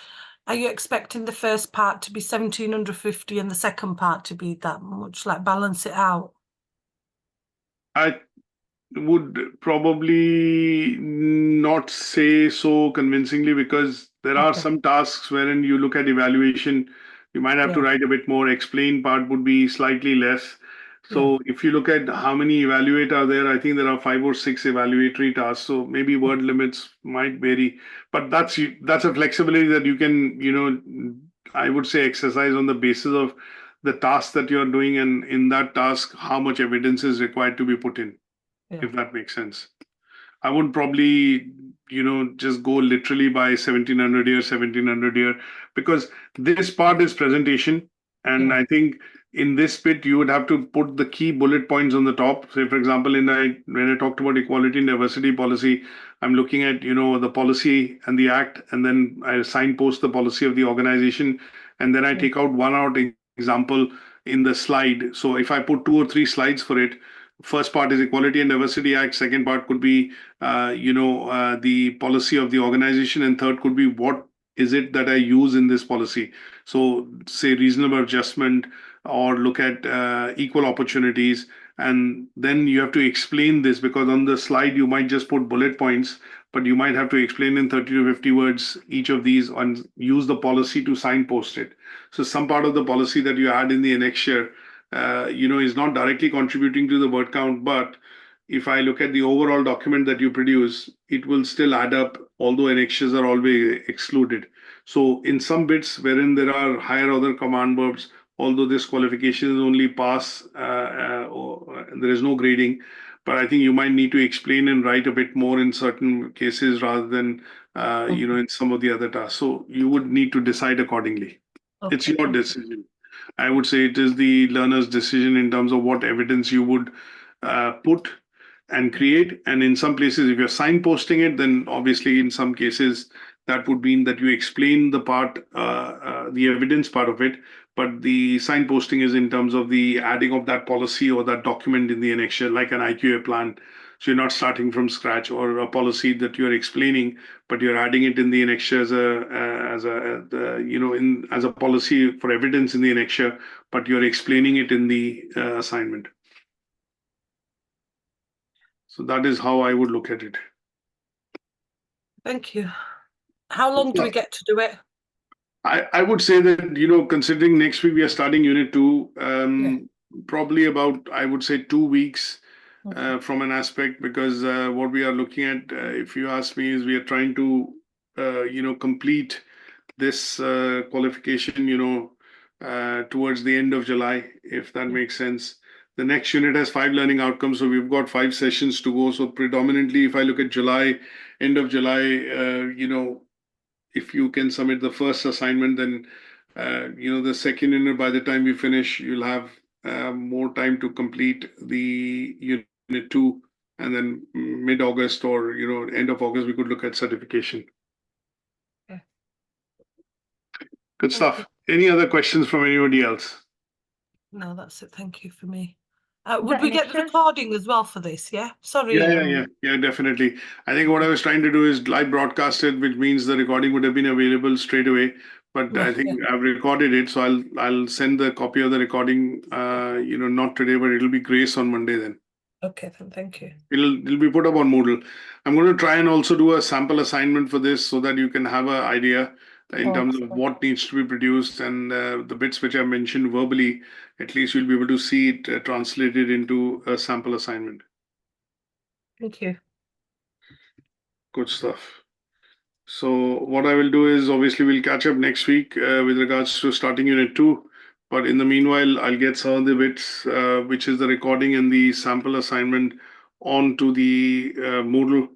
[SPEAKER 2] are you expecting the first part to be 1,750 and the second part to be that much, like balance it out?
[SPEAKER 1] I would probably not say so convincingly because there are some tasks wherein you look at evaluation, you might have to write a bit more. Explain part would be slightly less. So if you look at how many evaluate are there, I think there are 5 or 6 evaluatory tasks. So maybe word limits might vary, but that's a flexibility that you can, I would say exercise on the basis of the task that you're doing, and in that task, how much evidence is required to be put in, if that makes sense. I wouldn't probably, just go literally by 1,700 here, 1,700 here, because this part is presentation. And I think in this bit, you would have to put the key bullet points on the top. Say, for example, when I talked about equality and diversity policy, I'm looking at, the policy and the act, and then I signpost the policy of the organization. And then I take out one example in the slide. So if I put 2 or 3 slides for it, first part is Equality and Diversity Act. Second part could be, the policy of the organization, and third could be what is it that I use in this policy. So say reasonable adjustment, or look at equal opportunities, and then you have to explain this, because on the slide you might just put bullet points, but you might have to explain in 30 to 50 words each of these and use the policy to signpost it. So some part of the policy that you add in the annexure is not directly contributing to the word count, but if I look at the overall document that you produce, it will still add up, although annexures are always excluded. So in some bits wherein there are higher order command verbs, although this qualification is only pass, there is no grading, but I think you might need to explain and write a bit more in certain cases rather than, in some of the other tasks. So you would need to decide accordingly. It's your decision. I would say it is the learner's decision in terms of what evidence you would put and create. And in some places, if you're signposting it, then obviously in some cases, that would mean that you explain the part, the evidence part of it, but the signposting is in terms of the adding of that policy or that document in the annexure, like an IQA plan. So you're not starting from scratch, or a policy that you're explaining, but you're adding it in the annexure as as a policy for evidence in the annexure, but you're explaining it in the assignment. So that is how I would look at it.
[SPEAKER 2] Thank you. How long do we get to do it?
[SPEAKER 1] I would say that, considering next week we are starting Unit 2, probably about, I would say, 2 weeks from an aspect, because what we are looking at, if you ask me, is we are trying to, complete this qualification, towards the end of July, if that makes sense. The next unit has 5 learning outcomes, so we've got 5 sessions to go. So predominantly, if I look at July, end of July, if you can submit the first assignment, then the second unit, by the time we finish, you'll have more time to complete the Unit 2, and then mid-August or end of August, we could look at certification.
[SPEAKER 2] Okay.
[SPEAKER 1] Good stuff. Any other questions from anybody else?
[SPEAKER 2] No, that's it. Thank you for me. Would we get the recording as well for this? Yeah. Sorry.
[SPEAKER 1] Yeah, definitely. I think what I was trying to do is live broadcast it, which means the recording would have been available straight away. But I think I've recorded it, so I'll send the copy of the recording. Not today, but it'll be Grace on Monday then.
[SPEAKER 2] Okay, then thank you.
[SPEAKER 1] It'll be put up on Moodle. I'm going to try and also do a sample assignment for this, so that you can have an idea in terms of what needs to be produced, and the bits which I mentioned verbally. At least you'll be able to see it translated into a sample assignment.
[SPEAKER 2] Thank you.
[SPEAKER 1] Good stuff. So what I will do is, obviously we'll catch up next week with regards to starting Unit 2. But in the meanwhile, I'll get some of the bits, which is the recording and the sample assignment, onto the Moodle,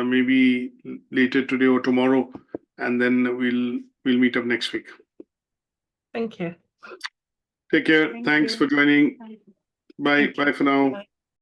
[SPEAKER 1] maybe later today or tomorrow, and then we'll meet up next week.
[SPEAKER 2] Thank you.
[SPEAKER 1] Take care. Thanks for joining. Bye. Bye for now.
[SPEAKER 2] Bye.